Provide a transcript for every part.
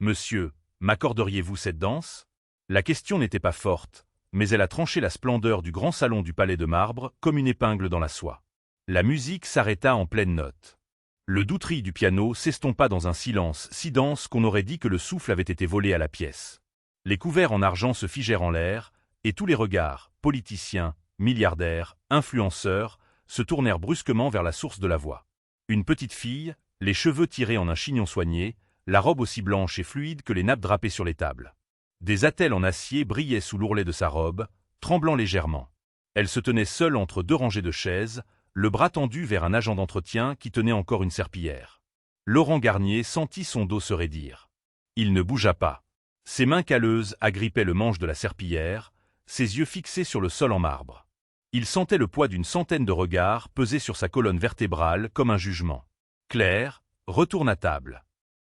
Monsieur, m'accorderiez-vous cette danse? La question n'était pas forte, mais elle a tranché la splendeur du grand salon du palais de marbre comme une épingle dans la soie. La musique s'arrêta en pleine note. Le doutris du piano s'estompa dans un silence si dense qu'on aurait dit que le souffle avait été volé à la pièce. Les couverts en argent se figèrent en l'air, et tous les regards, politiciens, milliardaires, influenceurs, se tournèrent brusquement vers la source de la voix. Une petite fille, les cheveux tirés en un chignon soigné, la robe aussi blanche et fluide que les nappes drapées sur les tables. Des attelles en acier brillaient sous l'ourlet de sa robe, tremblant légèrement. Elle se tenait seule entre deux rangées de chaises, le bras tendu vers un agent d'entretien qui tenait encore une serpillière. Laurent Garnier sentit son dos se raidir. Il ne bougea pas. Ses mains calleuses agrippaient le manche de la serpillière, ses yeux fixés sur le sol en marbre. Il sentait le poids d'une centaine de regards peser sur sa colonne vertébrale comme un jugement. Claire, retourne à table.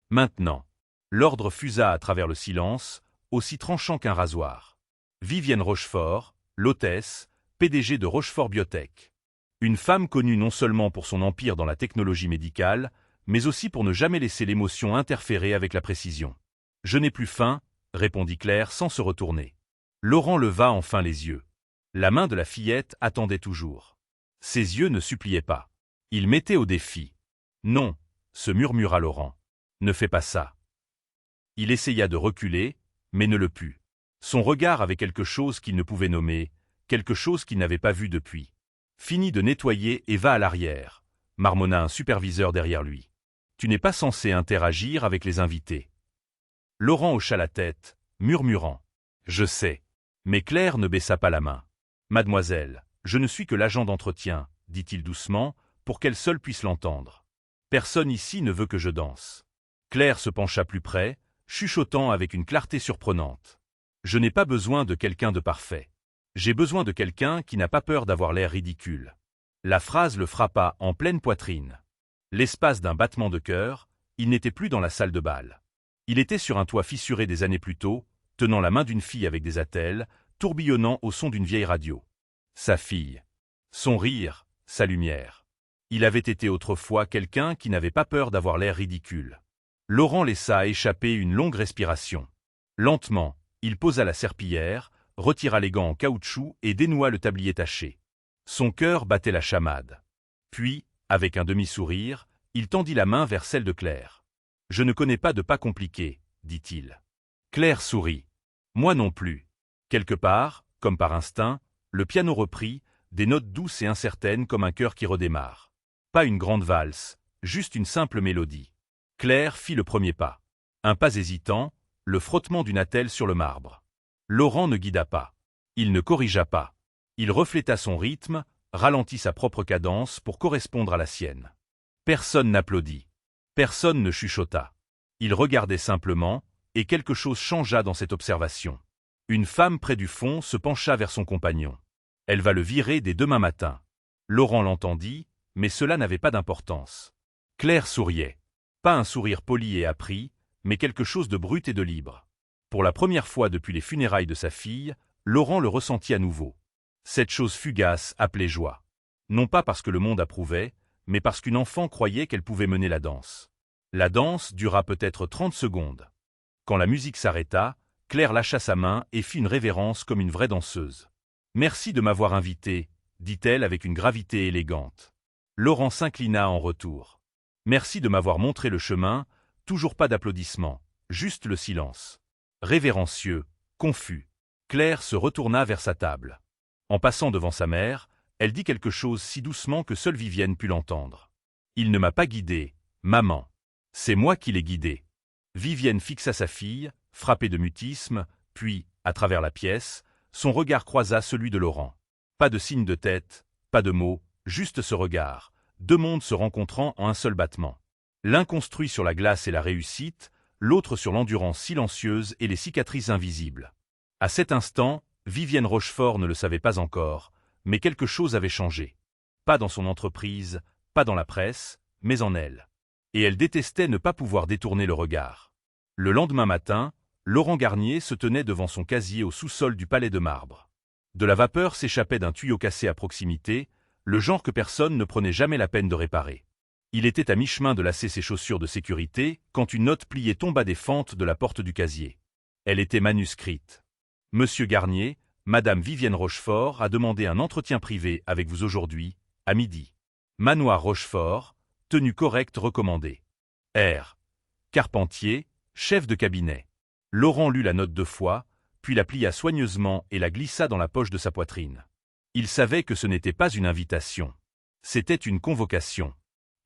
Maintenant. L'ordre fusa à travers le silence, aussi tranchant qu'un rasoir. Vivienne Rochefort, l'hôtesse, PDG de Rochefort Biotech. Une femme connue non seulement pour son empire dans la technologie médicale, mais aussi pour ne jamais laisser l'émotion interférer avec la précision. « Je n'ai plus faim », répondit Claire sans se retourner. Laurent leva enfin les yeux. La main de la fillette attendait toujours. Ses yeux ne suppliaient pas. Il mettait au défi. « Non », se murmura Laurent. « Ne fais pas ça. » Il essaya de reculer, mais ne le put. Son regard avait quelque chose qu'il ne pouvait nommer, quelque chose qu'il n'avait pas vu depuis. « Finis de nettoyer et va à l'arrière », marmonna un superviseur derrière lui. « Tu n'es pas censé interagir avec les invités. » Laurent hocha la tête, murmurant. « Je sais. » Mais Claire ne baissa pas la main. « Mademoiselle, je ne suis que l'agent d'entretien, » dit-il doucement, pour qu'elle seule puisse l'entendre. « Personne ici ne veut que je danse. » Claire se pencha plus près, chuchotant avec une clarté surprenante. « Je n'ai pas besoin de quelqu'un de parfait. J'ai besoin de quelqu'un qui n'a pas peur d'avoir l'air ridicule. » La phrase le frappa en pleine poitrine. L'espace d'un battement de cœur, il n'était plus dans la salle de bal. Il était sur un toit fissuré des années plus tôt, tenant la main d'une fille avec des attelles, tourbillonnant au son d'une vieille radio. Sa fille. Son rire, sa lumière. Il avait été autrefois quelqu'un qui n'avait pas peur d'avoir l'air ridicule. Laurent laissa échapper une longue respiration. Lentement, il posa la serpillière, retira les gants en caoutchouc et dénoua le tablier taché. Son cœur battait la chamade. Puis, avec un demi-sourire, il tendit la main vers celle de Claire. « Je ne connais pas de pas compliqué, » dit-il. Claire sourit. « Moi non plus. » Quelque part, comme par instinct, le piano reprit, des notes douces et incertaines comme un cœur qui redémarre. Pas une grande valse, juste une simple mélodie. Claire fit le premier pas. Un pas hésitant, le frottement d'une attelle sur le marbre. Laurent ne guida pas. Il ne corrigea pas. Il refléta son rythme, ralentit sa propre cadence pour correspondre à la sienne. Personne n'applaudit. Personne ne chuchota. Il regardait simplement, et quelque chose changea dans cette observation. Une femme près du fond se pencha vers son compagnon. Elle va le virer dès demain matin. Laurent l'entendit, mais cela n'avait pas d'importance. Claire souriait. Pas un sourire poli et appris, mais quelque chose de brut et de libre. Pour la première fois depuis les funérailles de sa fille, Laurent le ressentit à nouveau. Cette chose fugace appelait joie. Non pas parce que le monde approuvait, mais parce qu'une enfant croyait qu'elle pouvait mener la danse. La danse dura peut-être 30 secondes. Quand la musique s'arrêta, Claire lâcha sa main et fit une révérence comme une vraie danseuse. « Merci de m'avoir invité, » dit-elle avec une gravité élégante. Laurent s'inclina en retour. « Merci de m'avoir montré le chemin, » toujours pas d'applaudissements, juste le silence. Révérencieux, confus, Claire se retourna vers sa table. En passant devant sa mère, elle dit quelque chose si doucement que seule Vivienne put l'entendre. « Il ne m'a pas guidé, maman. C'est moi qui l'ai guidé. » Vivienne fixa sa fille, frappée de mutisme, puis, à travers la pièce, son regard croisa celui de Laurent. Pas de signe de tête, pas de mots, juste ce regard, deux mondes se rencontrant en un seul battement. L'un construit sur la glace et la réussite, l'autre sur l'endurance silencieuse et les cicatrices invisibles. À cet instant, Vivienne Rochefort ne le savait pas encore, mais quelque chose avait changé. Pas dans son entreprise, pas dans la presse, mais en elle. Et elle détestait ne pas pouvoir détourner le regard. Le lendemain matin, Laurent Garnier se tenait devant son casier au sous-sol du palais de marbre. De la vapeur s'échappait d'un tuyau cassé à proximité, le genre que personne ne prenait jamais la peine de réparer. Il était à mi-chemin de lasser ses chaussures de sécurité quand une note pliée tomba des fentes de la porte du casier. Elle était manuscrite. Monsieur Garnier, Madame Vivienne Rochefort a demandé un entretien privé avec vous aujourd'hui, à midi. Manoir Rochefort, tenue correcte recommandée. R. Carpentier, chef de cabinet. Laurent lut la note 2 fois, puis la plia soigneusement et la glissa dans la poche de sa poitrine. Il savait que ce n'était pas une invitation. C'était une convocation.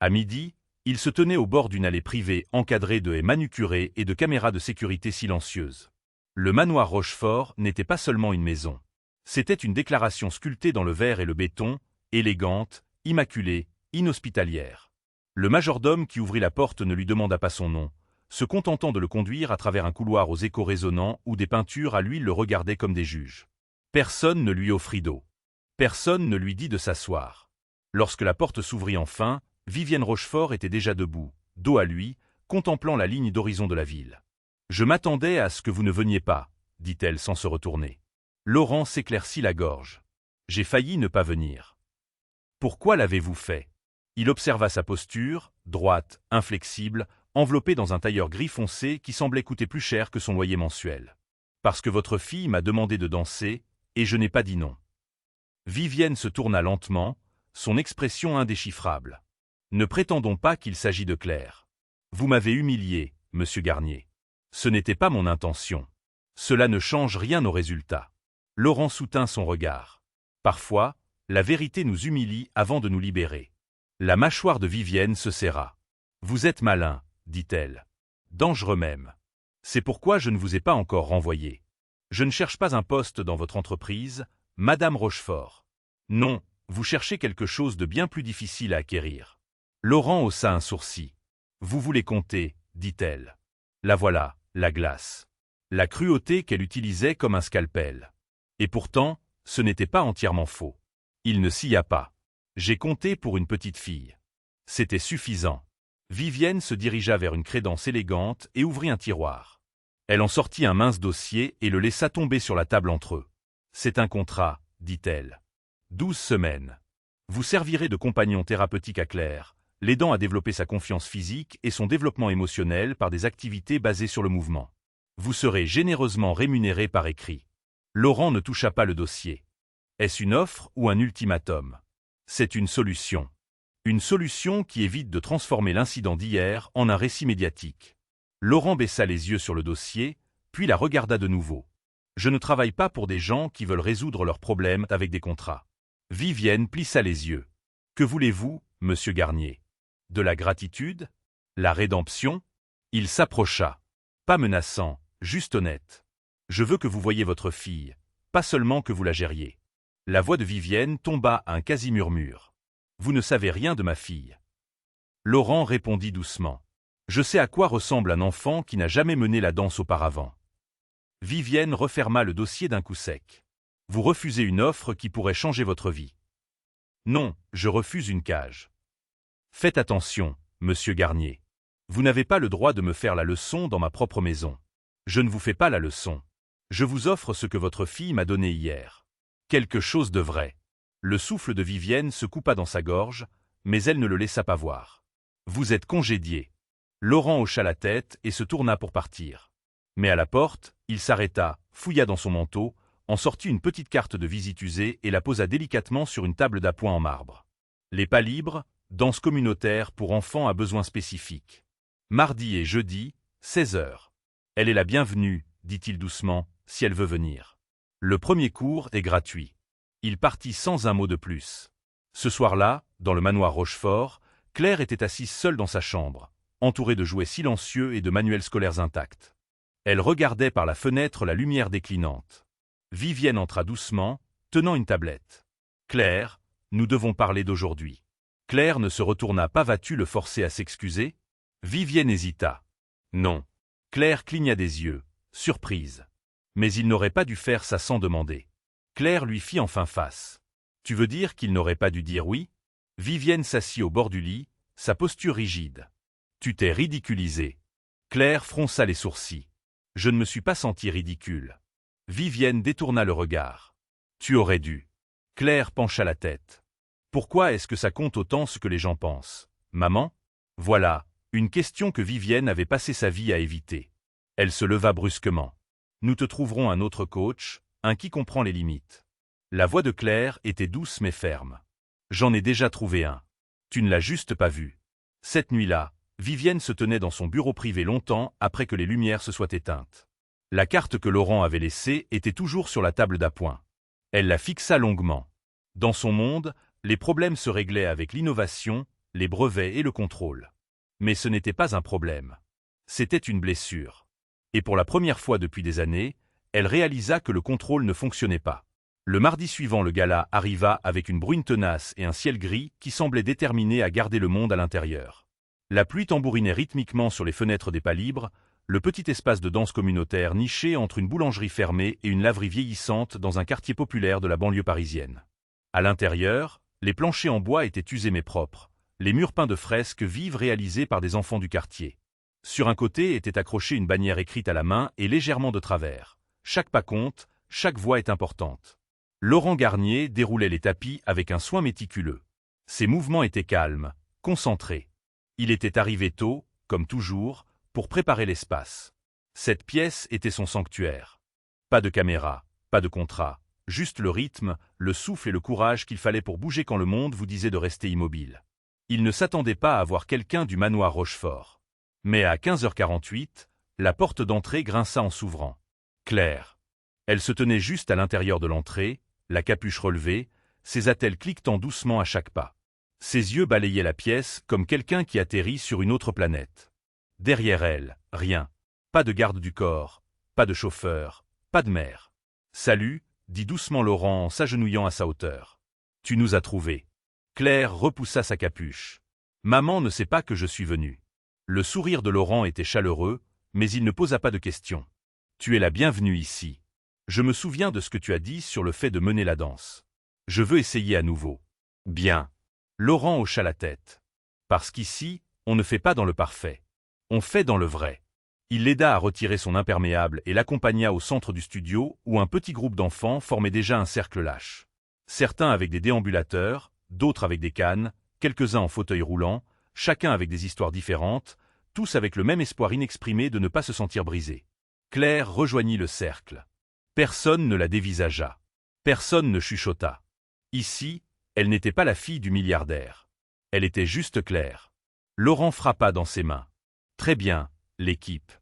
À midi, il se tenait au bord d'une allée privée encadrée de haies manucurées et de caméras de sécurité silencieuses. Le manoir Rochefort n'était pas seulement une maison. C'était une déclaration sculptée dans le verre et le béton, élégante, immaculée, inhospitalière. Le majordome qui ouvrit la porte ne lui demanda pas son nom, se contentant de le conduire à travers un couloir aux échos résonnants où des peintures à l'huile le regardaient comme des juges. Personne ne lui offrit d'eau. Personne ne lui dit de s'asseoir. Lorsque la porte s'ouvrit enfin, Vivienne Rochefort était déjà debout, dos à lui, contemplant la ligne d'horizon de la ville. « Je m'attendais à ce que vous ne veniez pas, » dit-elle sans se retourner. Laurent s'éclaircit la gorge. « J'ai failli ne pas venir. »« Pourquoi l'avez-vous fait ?» Il observa sa posture, droite, inflexible, enveloppée dans un tailleur gris foncé qui semblait coûter plus cher que son loyer mensuel. « Parce que votre fille m'a demandé de danser, et je n'ai pas dit non. » Vivienne se tourna lentement, son expression indéchiffrable. « Ne prétendons pas qu'il s'agit de Claire. Vous m'avez humilié, monsieur Garnier. Ce n'était pas mon intention. Cela ne change rien au résultat. » Laurent soutint son regard. Parfois, la vérité nous humilie avant de nous libérer. La mâchoire de Vivienne se serra. « Vous êtes malin, » dit-elle. « Dangereux même. C'est pourquoi je ne vous ai pas encore renvoyé. Je ne cherche pas un poste dans votre entreprise, Madame Rochefort. Non, vous cherchez quelque chose de bien plus difficile à acquérir. » Laurent haussa un sourcil. « Vous voulez compter, dit-elle. La voilà, la glace. » La cruauté qu'elle utilisait comme un scalpel. Et pourtant, ce n'était pas entièrement faux. Il ne sia pas. « J'ai compté pour une petite fille. » C'était suffisant. Vivienne se dirigea vers une crédence élégante et ouvrit un tiroir. Elle en sortit un mince dossier et le laissa tomber sur la table entre eux. « C'est un contrat, dit-elle. 12 semaines. Vous servirez de compagnon thérapeutique à Claire, l'aidant à développer sa confiance physique et son développement émotionnel par des activités basées sur le mouvement. Vous serez généreusement rémunéré par écrit. » Laurent ne toucha pas le dossier. Est-ce une offre ou un ultimatum? C'est une solution. Une solution qui évite de transformer l'incident d'hier en un récit médiatique. Laurent baissa les yeux sur le dossier, puis la regarda de nouveau. Je ne travaille pas pour des gens qui veulent résoudre leurs problèmes avec des contrats. Vivienne plissa les yeux. Que voulez-vous, monsieur Garnier? De la gratitude? La rédemption? Il s'approcha. Pas menaçant, juste honnête. Je veux que vous voyiez votre fille, pas seulement que vous la gériez. La voix de Vivienne tomba à un quasi-murmure. Vous ne savez rien de ma fille. Laurent répondit doucement. Je sais à quoi ressemble un enfant qui n'a jamais mené la danse auparavant. Vivienne referma le dossier d'un coup sec. Vous refusez une offre qui pourrait changer votre vie. Non, je refuse une cage. Faites attention, monsieur Garnier. Vous n'avez pas le droit de me faire la leçon dans ma propre maison. Je ne vous fais pas la leçon. Je vous offre ce que votre fille m'a donné hier. Quelque chose de vrai. Le souffle de Vivienne se coupa dans sa gorge, mais elle ne le laissa pas voir. Vous êtes congédié. Laurent hocha la tête et se tourna pour partir. Mais à la porte, il s'arrêta, fouilla dans son manteau, en sortit une petite carte de visite usée et la posa délicatement sur une table d'appoint en marbre. Les pas libres, danse communautaire pour enfants à besoins spécifiques. Mardi et jeudi, 16 heures. Elle est la bienvenue, dit-il doucement, si elle veut venir. Le premier cours est gratuit. Il partit sans un mot de plus. Ce soir-là, dans le manoir Rochefort, Claire était assise seule dans sa chambre, entourée de jouets silencieux et de manuels scolaires intacts. Elle regardait par la fenêtre la lumière déclinante. Vivienne entra doucement, tenant une tablette. « Claire, nous devons parler d'aujourd'hui. » Claire ne se retourna pas. Vas-tu le forcer à s'excuser? Vivienne hésita. Non. Claire cligna des yeux, surprise. Mais il n'aurait pas dû faire ça sans demander. Claire lui fit enfin face. Tu veux dire qu'il n'aurait pas dû dire oui? Vivienne s'assit au bord du lit, sa posture rigide. Tu t'es ridiculisée. Claire fronça les sourcils. Je ne me suis pas sentie ridicule. Vivienne détourna le regard. Tu aurais dû. Claire pencha la tête. Pourquoi est-ce que ça compte autant ce que les gens pensent? Maman? Voilà, une question que Vivienne avait passé sa vie à éviter. Elle se leva brusquement. Nous te trouverons un autre coach, un qui comprend les limites. La voix de Claire était douce mais ferme. J'en ai déjà trouvé un. Tu ne l'as juste pas vu. Cette nuit-là, Vivienne se tenait dans son bureau privé longtemps après que les lumières se soient éteintes. La carte que Laurent avait laissée était toujours sur la table d'appoint. Elle la fixa longuement. Dans son monde, les problèmes se réglaient avec l'innovation, les brevets et le contrôle. Mais ce n'était pas un problème. C'était une blessure. Et pour la première fois depuis des années, elle réalisa que le contrôle ne fonctionnait pas. Le mardi suivant, le gala arriva avec une bruine tenace et un ciel gris qui semblait déterminé à garder le monde à l'intérieur. La pluie tambourinait rythmiquement sur les fenêtres des palibres, le petit espace de danse communautaire niché entre une boulangerie fermée et une laverie vieillissante dans un quartier populaire de la banlieue parisienne. À l'intérieur, les planchers en bois étaient usés mais propres, les murs peints de fresques vives réalisées par des enfants du quartier. Sur un côté était accrochée une bannière écrite à la main et légèrement de travers. Chaque pas compte, chaque voix est importante. Laurent Garnier déroulait les tapis avec un soin méticuleux. Ses mouvements étaient calmes, concentrés. Il était arrivé tôt, comme toujours, pour préparer l'espace. Cette pièce était son sanctuaire. Pas de caméra, pas de contrat, juste le rythme, le souffle et le courage qu'il fallait pour bouger quand le monde vous disait de rester immobile. Il ne s'attendait pas à voir quelqu'un du manoir Rochefort. Mais à 15h48, la porte d'entrée grinça en s'ouvrant. Claire. Elle se tenait juste à l'intérieur de l'entrée, la capuche relevée, ses attelles cliquetant doucement à chaque pas. Ses yeux balayaient la pièce comme quelqu'un qui atterrit sur une autre planète. Derrière elle, rien. Pas de garde du corps, pas de chauffeur, pas de mère. « Salut », dit doucement Laurent en s'agenouillant à sa hauteur. « Tu nous as trouvés. » Claire repoussa sa capuche. « Maman ne sait pas que je suis venu. » Le sourire de Laurent était chaleureux, mais il ne posa pas de questions. « Tu es la bienvenue ici. Je me souviens de ce que tu as dit sur le fait de mener la danse. Je veux essayer à nouveau. » « Bien. » Laurent hocha la tête. « Parce qu'ici, on ne fait pas dans le parfait. On fait dans le vrai. » Il l'aida à retirer son imperméable et l'accompagna au centre du studio où un petit groupe d'enfants formait déjà un cercle lâche. Certains avec des déambulateurs, d'autres avec des cannes, quelques-uns en fauteuil roulant, chacun avec des histoires différentes, tous avec le même espoir inexprimé de ne pas se sentir brisés. Claire rejoignit le cercle. Personne ne la dévisagea. Personne ne chuchota. Ici, elle n'était pas la fille du milliardaire. Elle était juste Claire. Laurent frappa dans ses mains. Très bien, l'équipe.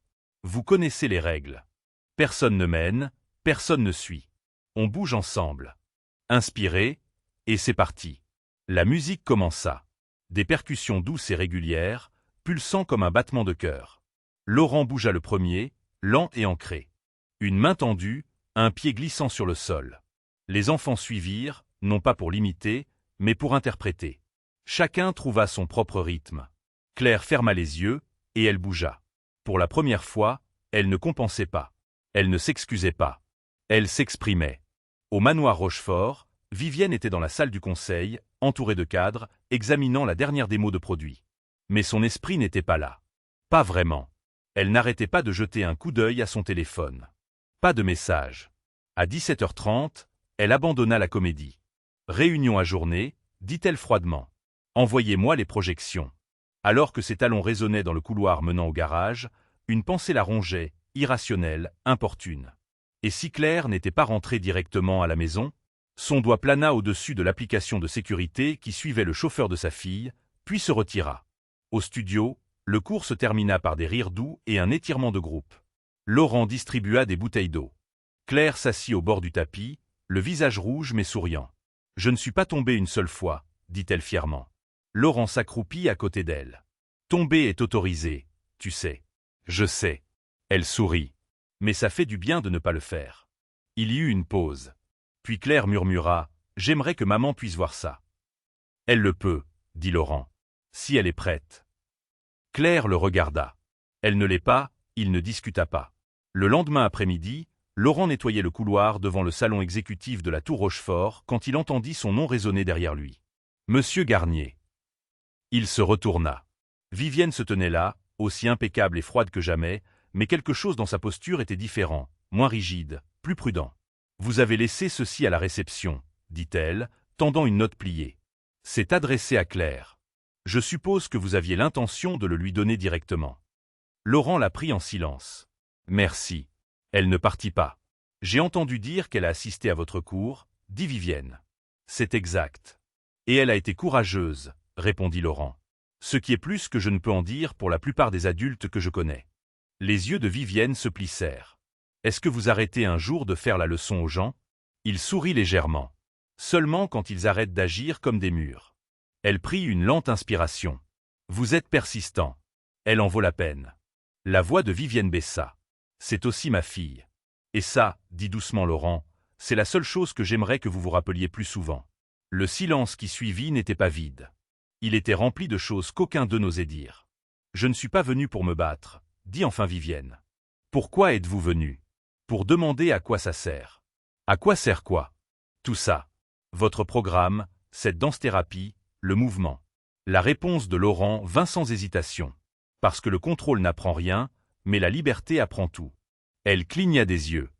Vous connaissez les règles. Personne ne mène, personne ne suit. On bouge ensemble. Inspirez, et c'est parti. La musique commença. Des percussions douces et régulières, pulsant comme un battement de cœur. Laurent bougea le premier, lent et ancré. Une main tendue, un pied glissant sur le sol. Les enfants suivirent, non pas pour l'imiter, mais pour interpréter. Chacun trouva son propre rythme. Claire ferma les yeux, et elle bougea. Pour la première fois, elle ne compensait pas. Elle ne s'excusait pas. Elle s'exprimait. Au manoir Rochefort, Vivienne était dans la salle du conseil, entourée de cadres, examinant la dernière démo de produit. Mais son esprit n'était pas là. Pas vraiment. Elle n'arrêtait pas de jeter un coup d'œil à son téléphone. Pas de message. À 17h30, elle abandonna la comédie. Réunion ajournée, dit-elle froidement. Envoyez-moi les projections. Alors que ses talons résonnaient dans le couloir menant au garage, une pensée la rongeait, irrationnelle, importune. Et si Claire n'était pas rentrée directement à la maison? Son doigt plana au-dessus de l'application de sécurité qui suivait le chauffeur de sa fille, puis se retira. Au studio, le cours se termina par des rires doux et un étirement de groupe. Laurent distribua des bouteilles d'eau. Claire s'assit au bord du tapis, le visage rouge mais souriant. « Je ne suis pas tombée une seule fois », dit-elle fièrement. Laurent s'accroupit à côté d'elle. « Tomber est autorisé, tu sais. »« Je sais. » Elle sourit. « Mais ça fait du bien de ne pas le faire. » Il y eut une pause. Puis Claire murmura « J'aimerais que maman puisse voir ça. »« Elle le peut, » dit Laurent. « Si elle est prête. » Claire le regarda. Elle ne l'est pas, il ne discuta pas. Le lendemain après-midi, Laurent nettoyait le couloir devant le salon exécutif de la Tour Rochefort quand il entendit son nom résonner derrière lui. « Monsieur Garnier. » Il se retourna. Vivienne se tenait là, aussi impeccable et froide que jamais, mais quelque chose dans sa posture était différent, moins rigide, plus prudent. « Vous avez laissé ceci à la réception, » dit-elle, tendant une note pliée. « C'est adressé à Claire. » Je suppose que vous aviez l'intention de le lui donner directement. Laurent la prit en silence. Merci. Elle ne partit pas. J'ai entendu dire qu'elle a assisté à votre cours, dit Vivienne. C'est exact. Et elle a été courageuse, répondit Laurent. Ce qui est plus que je ne peux en dire pour la plupart des adultes que je connais. Les yeux de Vivienne se plissèrent. Est-ce que vous arrêtez un jour de faire la leçon aux gens? Il sourit légèrement. Seulement quand ils arrêtent d'agir comme des murs. Elle prit une lente inspiration. Vous êtes persistant. Elle en vaut la peine. La voix de Vivienne baissa. C'est aussi ma fille. Et ça, dit doucement Laurent, c'est la seule chose que j'aimerais que vous vous rappeliez plus souvent. Le silence qui suivit n'était pas vide. Il était rempli de choses qu'aucun d'eux n'osait dire. Je ne suis pas venu pour me battre, dit enfin Vivienne. Pourquoi êtes-vous venu? Pour demander à quoi ça sert. À quoi sert quoi? Tout ça. Votre programme, cette danse-thérapie, le mouvement. La réponse de Laurent vint sans hésitation. Parce que le contrôle n'apprend rien, mais la liberté apprend tout. Elle cligna des yeux.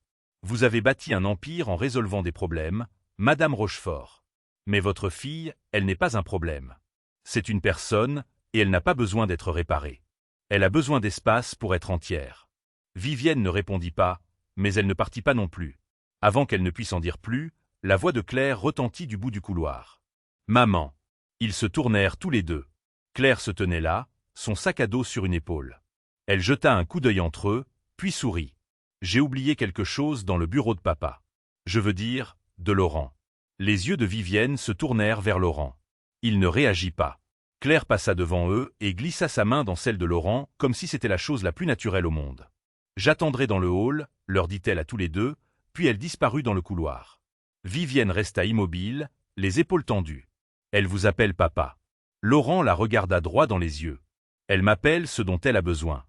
Vous avez bâti un empire en résolvant des problèmes, Madame Rochefort. Mais votre fille, elle n'est pas un problème. C'est une personne, et elle n'a pas besoin d'être réparée. Elle a besoin d'espace pour être entière. Vivienne ne répondit pas, mais elle ne partit pas non plus. Avant qu'elle ne puisse en dire plus, la voix de Claire retentit du bout du couloir. Maman. Ils se tournèrent tous les deux. Claire se tenait là, son sac à dos sur une épaule. Elle jeta un coup d'œil entre eux, puis sourit. J'ai oublié quelque chose dans le bureau de papa. Je veux dire, de Laurent. Les yeux de Vivienne se tournèrent vers Laurent. Il ne réagit pas. Claire passa devant eux et glissa sa main dans celle de Laurent comme si c'était la chose la plus naturelle au monde. J'attendrai dans le hall, leur dit-elle à tous les deux, puis elle disparut dans le couloir. Vivienne resta immobile, les épaules tendues. Elle vous appelle papa. Laurent la regarda droit dans les yeux. Elle m'appelle ce dont elle a besoin.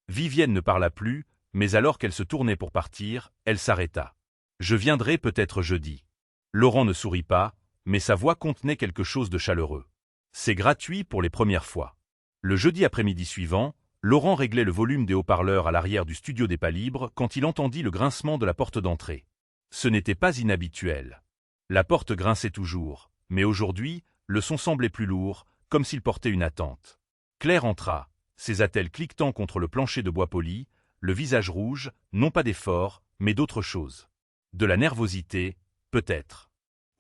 Vivienne ne parla plus, mais alors qu'elle se tournait pour partir, elle s'arrêta. Je viendrai peut-être jeudi. Laurent ne sourit pas, mais sa voix contenait quelque chose de chaleureux. C'est gratuit pour les premières fois. Le jeudi après-midi suivant, Laurent réglait le volume des haut-parleurs à l'arrière du studio des Pas Libres quand il entendit le grincement de la porte d'entrée. Ce n'était pas inhabituel. La porte grinçait toujours, mais aujourd'hui, le son semblait plus lourd, comme s'il portait une attente. Claire entra, ses attelles cliquetant contre le plancher de bois poli, le visage rouge, non pas d'effort, mais d'autre chose. De la nervosité, peut-être.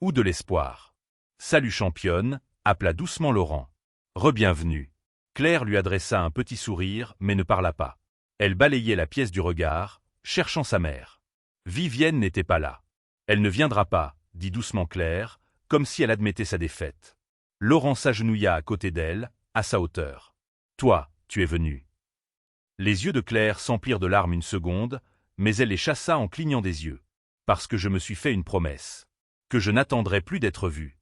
Ou de l'espoir. Salut championne, appela doucement Laurent. Rebienvenue. Claire lui adressa un petit sourire, mais ne parla pas. Elle balayait la pièce du regard, cherchant sa mère. Vivienne n'était pas là. Elle ne viendra pas, dit doucement Claire, comme si elle admettait sa défaite. Laurent s'agenouilla à côté d'elle, à sa hauteur. Toi, tu es venu. Les yeux de Claire s'emplirent de larmes une seconde, mais elle les chassa en clignant des yeux. Parce que je me suis fait une promesse. Que je n'attendrai plus d'être vu.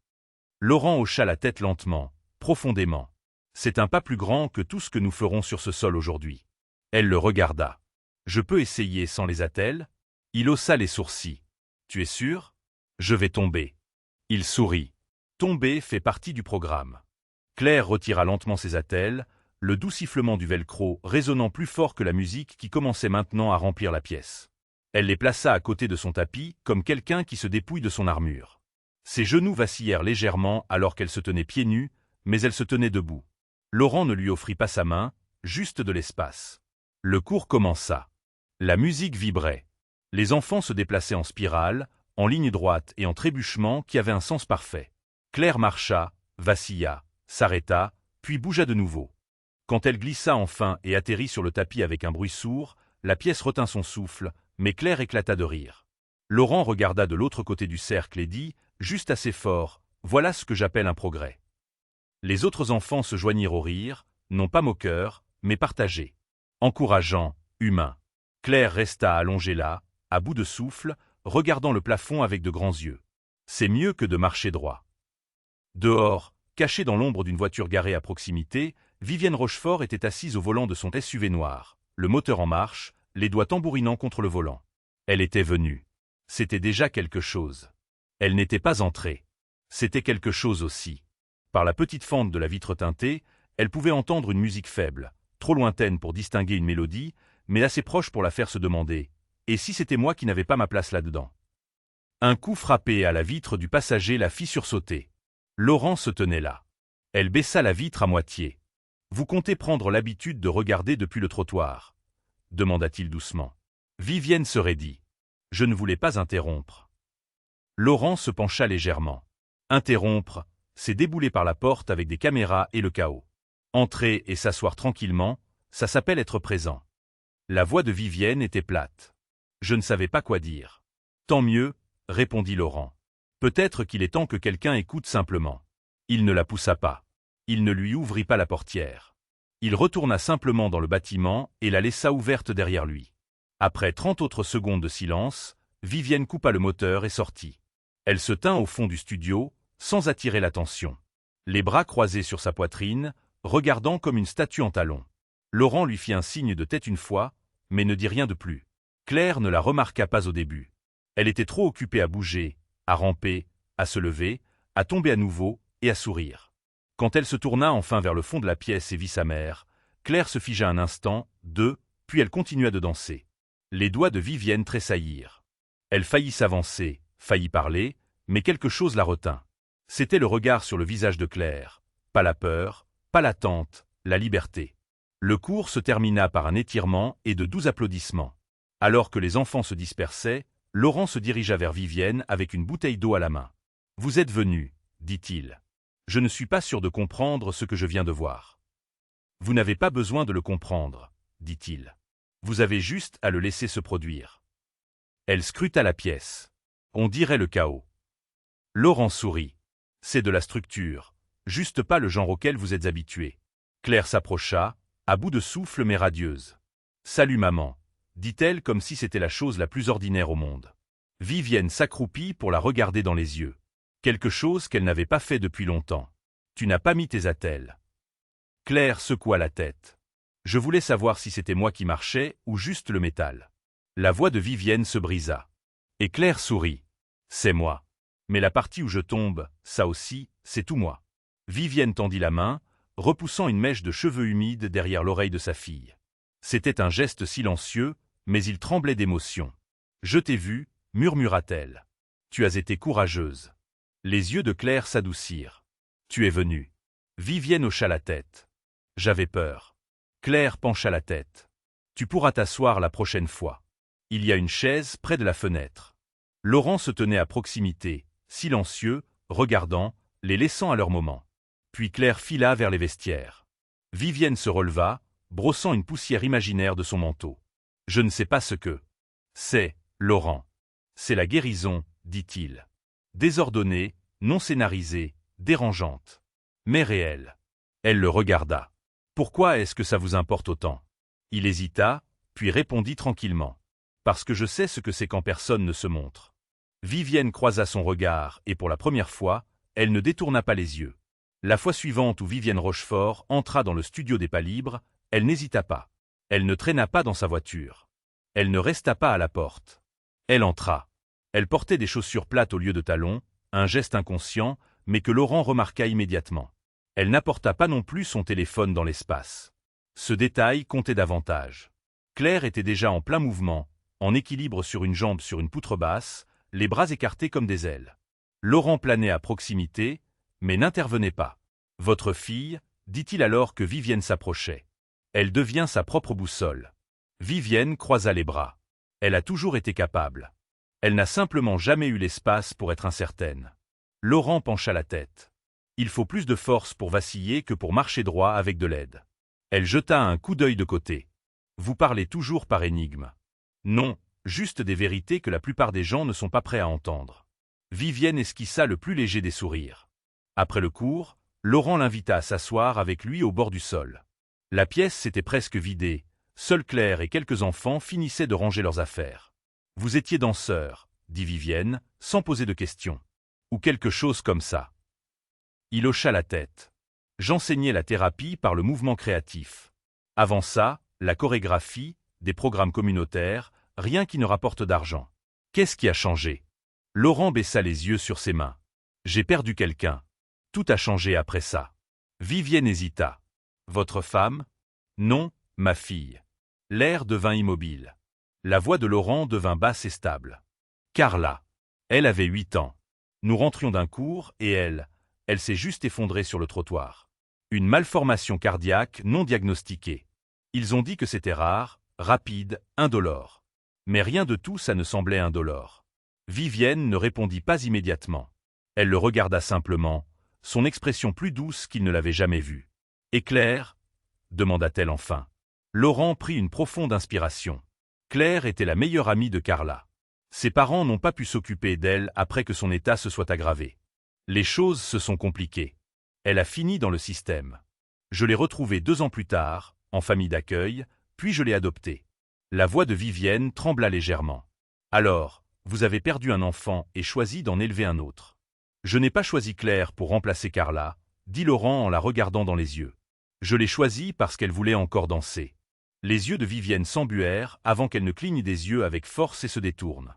Laurent hocha la tête lentement, profondément. C'est un pas plus grand que tout ce que nous ferons sur ce sol aujourd'hui. Elle le regarda. Je peux essayer sans les attelles? Il haussa les sourcils. Tu es sûr? Je vais tomber. Il sourit. Tomber fait partie du programme. Claire retira lentement ses attelles, le doux sifflement du velcro résonnant plus fort que la musique qui commençait maintenant à remplir la pièce. Elle les plaça à côté de son tapis, comme quelqu'un qui se dépouille de son armure. Ses genoux vacillèrent légèrement alors qu'elle se tenait pieds nus, mais elle se tenait debout. Laurent ne lui offrit pas sa main, juste de l'espace. Le cours commença. La musique vibrait. Les enfants se déplaçaient en spirale, en ligne droite et en trébuchement qui avait un sens parfait. Claire marcha, vacilla, s'arrêta, puis bougea de nouveau. Quand elle glissa enfin et atterrit sur le tapis avec un bruit sourd, la pièce retint son souffle, mais Claire éclata de rire. Laurent regarda de l'autre côté du cercle et dit, juste assez fort, voilà ce que j'appelle un progrès. Les autres enfants se joignirent au rire, non pas moqueur, mais partagé. Encourageant, humain. Claire resta allongée là, à bout de souffle, regardant le plafond avec de grands yeux. C'est mieux que de marcher droit. Dehors, cachée dans l'ombre d'une voiture garée à proximité, Vivienne Rochefort était assise au volant de son SUV noir, le moteur en marche, les doigts tambourinant contre le volant. Elle était venue. C'était déjà quelque chose. Elle n'était pas entrée. C'était quelque chose aussi. Par la petite fente de la vitre teintée, elle pouvait entendre une musique faible, trop lointaine pour distinguer une mélodie, mais assez proche pour la faire se demander « Et si c'était moi qui n'avais pas ma place là-dedans ?» Un coup frappé à la vitre du passager la fit sursauter. Laurent se tenait là. Elle baissa la vitre à moitié. « Vous comptez prendre l'habitude de regarder depuis le trottoir ?» demanda-t-il doucement. Vivienne se raidit. « Je ne voulais pas interrompre. » Laurent se pencha légèrement. Interrompre, c'est débouler par la porte avec des caméras et le chaos. Entrer et s'asseoir tranquillement, ça s'appelle être présent. La voix de Vivienne était plate. Je ne savais pas quoi dire. Tant mieux, répondit Laurent. Peut-être qu'il est temps que quelqu'un écoute simplement. Il ne la poussa pas. Il ne lui ouvrit pas la portière. Il retourna simplement dans le bâtiment et la laissa ouverte derrière lui. Après 30 autres secondes de silence, Vivienne coupa le moteur et sortit. Elle se tint au fond du studio, sans attirer l'attention. Les bras croisés sur sa poitrine, regardant comme une statue en talons. Laurent lui fit un signe de tête une fois, mais ne dit rien de plus. Claire ne la remarqua pas au début. Elle était trop occupée à bouger, à ramper, à se lever, à tomber à nouveau et à sourire. Quand elle se tourna enfin vers le fond de la pièce et vit sa mère, Claire se figea un instant, deux, puis elle continua de danser. Les doigts de Vivienne tressaillirent. Elle faillit s'avancer, faillit parler, mais quelque chose la retint. C'était le regard sur le visage de Claire. Pas la peur, pas l'attente, la liberté. Le cours se termina par un étirement et de doux applaudissements. Alors que les enfants se dispersaient, Laurent se dirigea vers Vivienne avec une bouteille d'eau à la main. « Vous êtes venue, dit-il. Je ne suis pas sûr de comprendre ce que je viens de voir. » « Vous n'avez pas besoin de le comprendre, dit-il. Vous avez juste à le laisser se produire. » Elle scruta la pièce. On dirait le chaos. Laurent sourit. « C'est de la structure, juste pas le genre auquel vous êtes habitué. » Claire s'approcha, à bout de souffle mais radieuse. « Salut maman, » dit-elle comme si c'était la chose la plus ordinaire au monde. Vivienne s'accroupit pour la regarder dans les yeux. Quelque chose qu'elle n'avait pas fait depuis longtemps. « Tu n'as pas mis tes attelles. » Claire secoua la tête. Je voulais savoir si c'était moi qui marchais ou juste le métal. La voix de Vivienne se brisa. Et Claire sourit. C'est moi. Mais la partie où je tombe, ça aussi, c'est tout moi. Vivienne tendit la main, repoussant une mèche de cheveux humides derrière l'oreille de sa fille. C'était un geste silencieux, mais il tremblait d'émotion. Je t'ai vu, murmura-t-elle. Tu as été courageuse. Les yeux de Claire s'adoucirent. Tu es venue. Vivienne hocha la tête. J'avais peur. Claire pencha la tête. Tu pourras t'asseoir la prochaine fois. Il y a une chaise près de la fenêtre. Laurent se tenait à proximité, silencieux, regardant, les laissant à leur moment. Puis Claire fila vers les vestiaires. Vivienne se releva, brossant une poussière imaginaire de son manteau. Je ne sais pas ce que c'est, Laurent. C'est la guérison, dit-il. Désordonnée, non scénarisée, dérangeante. Mais réelle. Elle le regarda. Pourquoi est-ce que ça vous importe autant? Il hésita, puis répondit tranquillement. Parce que je sais ce que c'est quand personne ne se montre. Vivienne croisa son regard et pour la première fois, elle ne détourna pas les yeux. La fois suivante où Vivienne Rochefort entra dans le studio des Palibres, elle n'hésita pas. Elle ne traîna pas dans sa voiture. Elle ne resta pas à la porte. Elle entra. Elle portait des chaussures plates au lieu de talons, un geste inconscient, mais que Laurent remarqua immédiatement. Elle n'apporta pas non plus son téléphone dans l'espace. Ce détail comptait davantage. Claire était déjà en plein mouvement, en équilibre sur une jambe sur une poutre basse, les bras écartés comme des ailes. Laurent planait à proximité, mais n'intervenait pas. « Votre fille » dit-il alors que Vivienne s'approchait. Elle devient sa propre boussole. Vivienne croisa les bras. Elle a toujours été capable. Elle n'a simplement jamais eu l'espace pour être incertaine. Laurent pencha la tête. Il faut plus de force pour vaciller que pour marcher droit avec de l'aide. Elle jeta un coup d'œil de côté. Vous parlez toujours par énigme. Non, juste des vérités que la plupart des gens ne sont pas prêts à entendre. Vivienne esquissa le plus léger des sourires. Après le cours, Laurent l'invita à s'asseoir avec lui au bord du sol. La pièce s'était presque vidée. Seule Claire et quelques enfants finissaient de ranger leurs affaires. Vous étiez danseur, dit Vivienne, sans poser de questions. Ou quelque chose comme ça. Il hocha la tête. J'enseignais la thérapie par le mouvement créatif. Avant ça, la chorégraphie, des programmes communautaires, rien qui ne rapporte d'argent. Qu'est-ce qui a changé? Laurent baissa les yeux sur ses mains. J'ai perdu quelqu'un. Tout a changé après ça. Vivienne hésita. Votre femme? Non, ma fille. L'air devint immobile. La voix de Laurent devint basse et stable. Carla. Elle avait 8 ans. Nous rentrions d'un cours et elle s'est juste effondrée sur le trottoir. Une malformation cardiaque non diagnostiquée. Ils ont dit que c'était rare, rapide, indolore. Mais rien de tout ça ne semblait indolore. Vivienne ne répondit pas immédiatement. Elle le regarda simplement, son expression plus douce qu'il ne l'avait jamais vue. « Et Claire » demanda-t-elle enfin. Laurent prit une profonde inspiration. Claire était la meilleure amie de Carla. Ses parents n'ont pas pu s'occuper d'elle après que son état se soit aggravé. Les choses se sont compliquées. Elle a fini dans le système. Je l'ai retrouvée 2 ans plus tard, en famille d'accueil, puis je l'ai adoptée. La voix de Vivienne trembla légèrement. Alors, vous avez perdu un enfant et choisi d'en élever un autre. Je n'ai pas choisi Claire pour remplacer Carla, dit Laurent en la regardant dans les yeux. Je l'ai choisie parce qu'elle voulait encore danser. Les yeux de Vivienne s'embuèrent avant qu'elle ne cligne des yeux avec force et se détourne.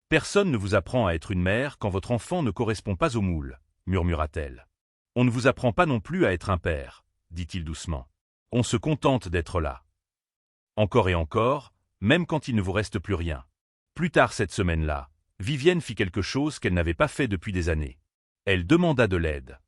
Personne ne vous apprend à être une mère quand votre enfant ne correspond pas au moule, murmura-t-elle. On ne vous apprend pas non plus à être un père, dit-il doucement. On se contente d'être là. Encore et encore, même quand il ne vous reste plus rien. Plus tard cette semaine-là, Vivienne fit quelque chose qu'elle n'avait pas fait depuis des années. Elle demanda de l'aide.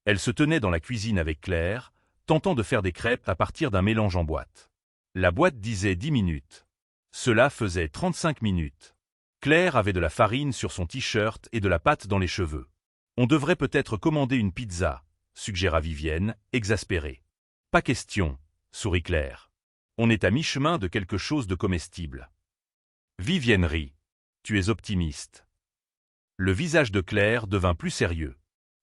Elle se tenait dans la cuisine avec Claire, tentant de faire des crêpes à partir d'un mélange en boîte. La boîte disait 10 minutes. Cela faisait 35 minutes. Claire avait de la farine sur son t-shirt et de la pâte dans les cheveux. On devrait peut-être commander une pizza, suggéra Vivienne, exaspérée. Pas question, sourit Claire. On est à mi-chemin de quelque chose de comestible. Vivienne rit. Tu es optimiste. Le visage de Claire devint plus sérieux.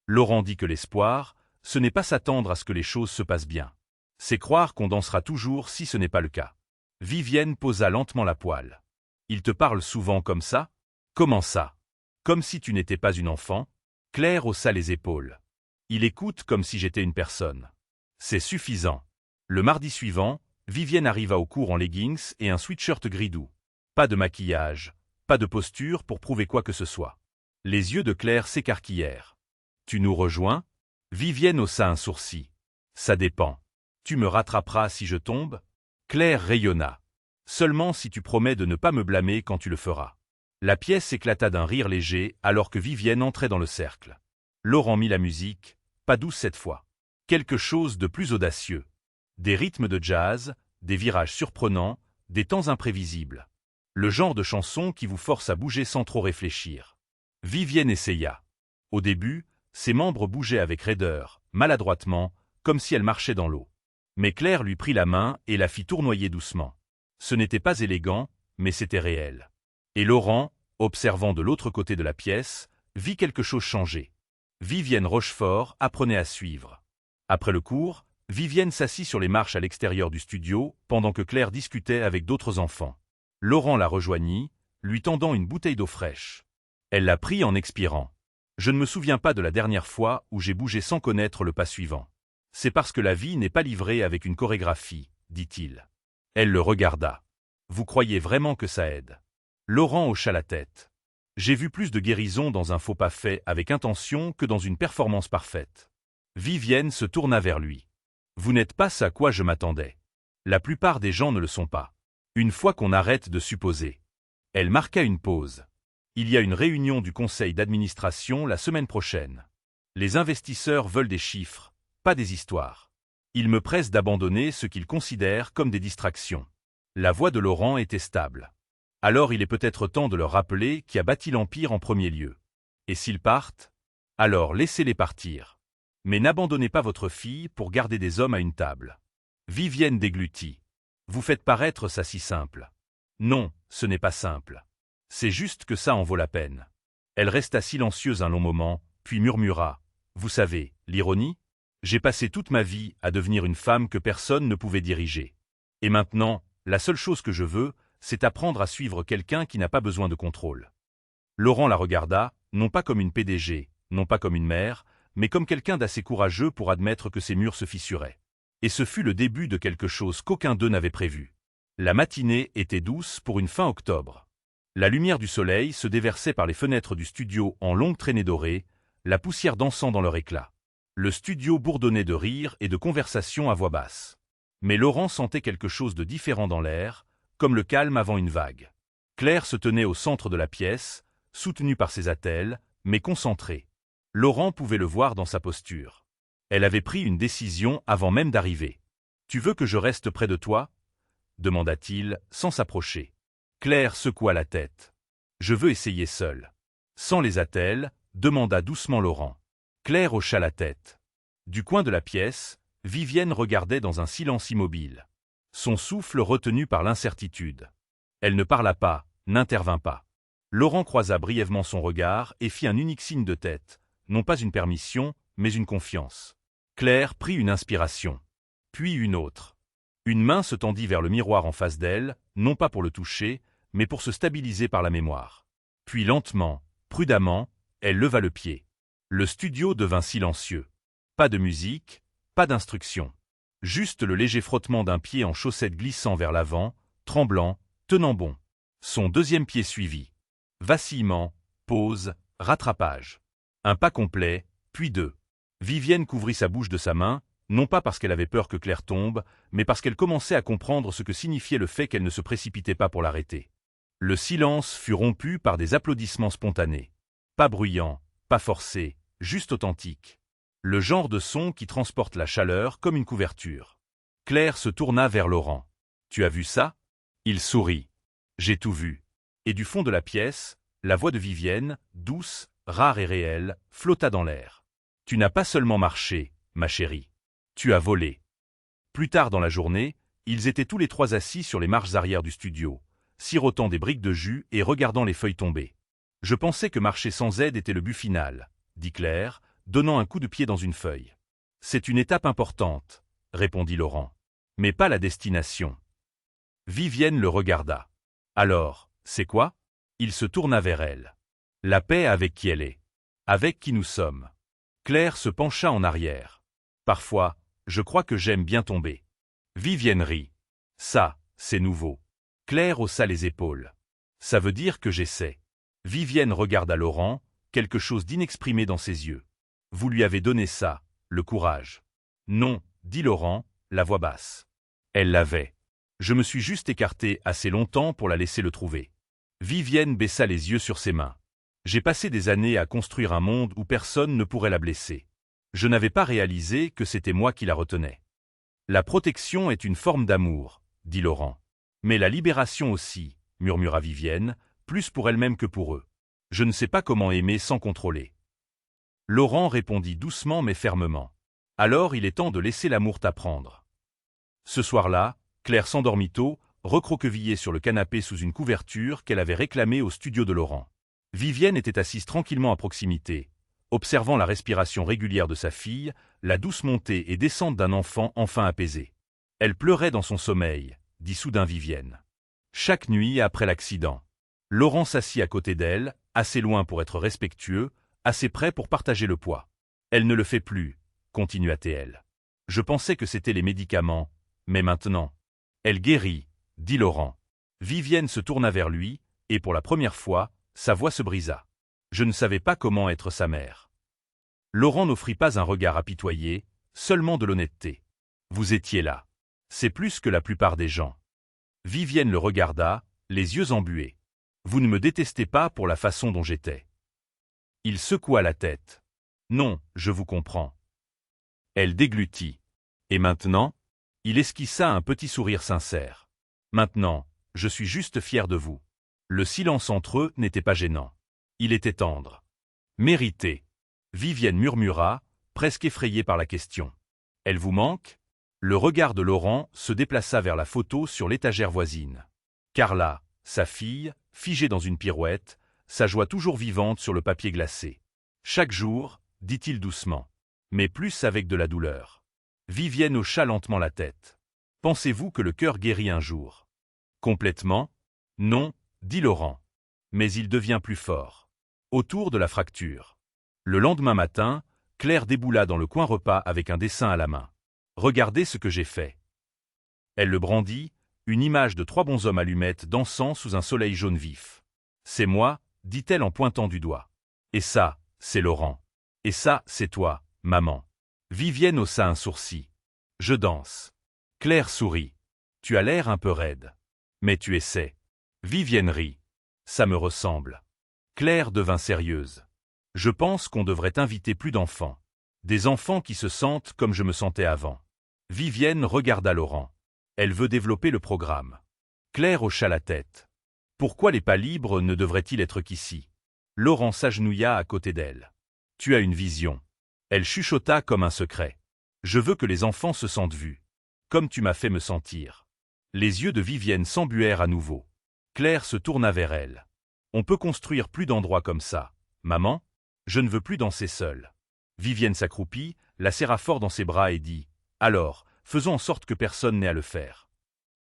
Laurent dit que l'espoir, ce n'est pas s'attendre à ce que les choses se passent bien. C'est croire qu'on dansera toujours si ce n'est pas le cas. Vivienne posa lentement la poêle. Il te parle souvent comme ça? Comment ça? Comme si tu n'étais pas une enfant? Claire haussa les épaules. Il écoute comme si j'étais une personne. C'est suffisant. Le mardi suivant, Vivienne arriva au cours en leggings et un sweatshirt gris doux. Pas de maquillage, pas de posture pour prouver quoi que ce soit. Les yeux de Claire s'écarquillèrent. Tu nous rejoins? Vivienne haussa un sourcil. Ça dépend. Tu me rattraperas si je tombe? Claire rayonna. Seulement si tu promets de ne pas me blâmer quand tu le feras. La pièce éclata d'un rire léger alors que Vivienne entrait dans le cercle. Laurent mit la musique, pas douce cette fois. Quelque chose de plus audacieux. Des rythmes de jazz, des virages surprenants, des temps imprévisibles. Le genre de chanson qui vous force à bouger sans trop réfléchir. Vivienne essaya. Au début, ses membres bougeaient avec raideur, maladroitement, comme si elle marchait dans l'eau. Mais Claire lui prit la main et la fit tournoyer doucement. Ce n'était pas élégant, mais c'était réel. Et Laurent, observant de l'autre côté de la pièce, vit quelque chose changer. Vivienne Rochefort apprenait à suivre. Après le cours, Vivienne s'assit sur les marches à l'extérieur du studio, pendant que Claire discutait avec d'autres enfants. Laurent la rejoignit, lui tendant une bouteille d'eau fraîche. Elle la prit en expirant. Je ne me souviens pas de la dernière fois où j'ai bougé sans connaître le pas suivant. C'est parce que la vie n'est pas livrée avec une chorégraphie, dit-il. Elle le regarda. Vous croyez vraiment que ça aide? Laurent hocha la tête. J'ai vu plus de guérison dans un faux pas fait avec intention que dans une performance parfaite. Vivienne se tourna vers lui. Vous n'êtes pas ce à quoi je m'attendais. La plupart des gens ne le sont pas. Une fois qu'on arrête de supposer. Elle marqua une pause. Il y a une réunion du conseil d'administration la semaine prochaine. Les investisseurs veulent des chiffres, pas des histoires. Ils me pressent d'abandonner ce qu'ils considèrent comme des distractions. La voix de Laurent était stable. Alors il est peut-être temps de leur rappeler qui a bâti l'Empire en premier lieu. Et s'ils partent? Alors laissez-les partir. Mais n'abandonnez pas votre fille pour garder des hommes à une table. Vivienne déglutit. Vous faites paraître ça si simple. Non, ce n'est pas simple. C'est juste que ça en vaut la peine. Elle resta silencieuse un long moment, puis murmura. Vous savez, l'ironie? J'ai passé toute ma vie à devenir une femme que personne ne pouvait diriger. Et maintenant, la seule chose que je veux, c'est apprendre à suivre quelqu'un qui n'a pas besoin de contrôle. Laurent la regarda, non pas comme une PDG, non pas comme une mère, mais comme quelqu'un d'assez courageux pour admettre que ses murs se fissuraient. Et ce fut le début de quelque chose qu'aucun d'eux n'avait prévu. La matinée était douce pour une fin octobre. La lumière du soleil se déversait par les fenêtres du studio en longues traînées dorées, la poussière dansant dans leur éclat. Le studio bourdonnait de rires et de conversations à voix basse. Mais Laurent sentait quelque chose de différent dans l'air, comme le calme avant une vague. Claire se tenait au centre de la pièce, soutenue par ses attelles, mais concentrée. Laurent pouvait le voir dans sa posture. Elle avait pris une décision avant même d'arriver. « Tu veux que je reste près de toi » demanda-t-il, sans s'approcher. Claire secoua la tête. « Je veux essayer seule. »« Sans les attelles » demanda doucement Laurent. Claire hocha la tête. Du coin de la pièce, Vivienne regardait dans un silence immobile. Son souffle retenu par l'incertitude. Elle ne parla pas, n'intervint pas. Laurent croisa brièvement son regard et fit un unique signe de tête, non pas une permission, mais une confiance. Claire prit une inspiration. Puis une autre. Une main se tendit vers le miroir en face d'elle, non pas pour le toucher, mais pour se stabiliser par la mémoire. Puis lentement, prudemment, elle leva le pied. Le studio devint silencieux. Pas de musique, pas d'instruction. Juste le léger frottement d'un pied en chaussette glissant vers l'avant, tremblant, tenant bon. Son deuxième pied suivit. Vacillement, pause, rattrapage. Un pas complet, puis deux. Vivienne couvrit sa bouche de sa main, non pas parce qu'elle avait peur que Claire tombe, mais parce qu'elle commençait à comprendre ce que signifiait le fait qu'elle ne se précipitait pas pour l'arrêter. Le silence fut rompu par des applaudissements spontanés. Pas bruyants, pas forcés, juste authentiques. Le genre de son qui transporte la chaleur comme une couverture. Claire se tourna vers Laurent. « Tu as vu ça » Il sourit. « J'ai tout vu. » Et du fond de la pièce, la voix de Vivienne, douce, rare et réelle, flotta dans l'air. « Tu n'as pas seulement marché, ma chérie. Tu as volé. » Plus tard dans la journée, ils étaient tous les trois assis sur les marches arrière du studio, sirotant des briques de jus et regardant les feuilles tomber. « Je pensais que marcher sans aide était le but final, » dit Claire, donnant un coup de pied dans une feuille. « C'est une étape importante, » répondit Laurent. « Mais pas la destination. » Vivienne le regarda. « Alors, c'est quoi ?» Il se tourna vers elle. « La paix avec qui elle est. Avec qui nous sommes. » Claire se pencha en arrière. « Parfois, je crois que j'aime bien tomber. » Vivienne rit. « Ça, c'est nouveau. » Claire haussa les épaules. « Ça veut dire que j'essaie. » Vivienne regarda Laurent, quelque chose d'inexprimé dans ses yeux. « Vous lui avez donné ça, le courage. » « Non, » dit Laurent, la voix basse. Elle l'avait. Je me suis juste écarté assez longtemps pour la laisser le trouver. Vivienne baissa les yeux sur ses mains. J'ai passé des années à construire un monde où personne ne pourrait la blesser. Je n'avais pas réalisé que c'était moi qui la retenais. La protection est une forme d'amour, dit Laurent. Mais la libération aussi, murmura Vivienne, plus pour elle-même que pour eux. Je ne sais pas comment aimer sans contrôler. Laurent répondit doucement mais fermement. Alors il est temps de laisser l'amour t'apprendre. Ce soir-là, Claire s'endormit tôt, recroquevillée sur le canapé sous une couverture qu'elle avait réclamée au studio de Laurent. Vivienne était assise tranquillement à proximité, observant la respiration régulière de sa fille, la douce montée et descente d'un enfant enfin apaisé. Elle pleurait dans son sommeil, dit soudain Vivienne. Chaque nuit après l'accident, Laurent s'assit à côté d'elle, assez loin pour être respectueux, assez près pour partager le poids. Elle ne le fait plus, continua-t-elle. Je pensais que c'était les médicaments, mais maintenant. Elle guérit, dit Laurent. Vivienne se tourna vers lui, et pour la première fois, sa voix se brisa. Je ne savais pas comment être sa mère. Laurent n'offrit pas un regard apitoyé, seulement de l'honnêteté. Vous étiez là. C'est plus que la plupart des gens. Vivienne le regarda, les yeux embués. Vous ne me détestez pas pour la façon dont j'étais. Il secoua la tête. Non, je vous comprends. Elle déglutit. Et maintenant? Il esquissa un petit sourire sincère. Maintenant, je suis juste fier de vous. Le silence entre eux n'était pas gênant. Il était tendre. Mérité. Vivienne murmura, presque effrayée par la question. Elle vous manque? Le regard de Laurent se déplaça vers la photo sur l'étagère voisine. Carla, sa fille, figée dans une pirouette, sa joie toujours vivante sur le papier glacé. Chaque jour, dit-il doucement, mais plus avec de la douleur. Vivienne hocha lentement la tête. Pensez-vous que le cœur guérit un jour? Complètement? Non, dit Laurent. Mais il devient plus fort. Autour de la fracture. Le lendemain matin, Claire déboula dans le coin repas avec un dessin à la main. Regardez ce que j'ai fait. Elle le brandit, une image de 3 bonshommes allumettes dansant sous un soleil jaune vif. C'est moi, dit-elle en pointant du doigt. Et ça, c'est Laurent. Et ça, c'est toi, maman. Vivienne haussa un sourcil. Je danse. Claire sourit. Tu as l'air un peu raide. Mais tu essaies. Vivienne rit. Ça me ressemble. Claire devint sérieuse. Je pense qu'on devrait inviter plus d'enfants. Des enfants qui se sentent comme je me sentais avant. Vivienne regarda Laurent. Elle veut développer le programme. Claire hocha la tête. Pourquoi les pas libres ne devraient-ils être qu'ici? Laurent s'agenouilla à côté d'elle. Tu as une vision. Elle chuchota comme un secret. Je veux que les enfants se sentent vus. Comme tu m'as fait me sentir. Les yeux de Vivienne s'embuèrent à nouveau. Claire se tourna vers elle. On peut construire plus d'endroits comme ça. Maman, je ne veux plus danser seule. Vivienne s'accroupit, la serra fort dans ses bras et dit « Alors, faisons en sorte que personne n'ait à le faire. »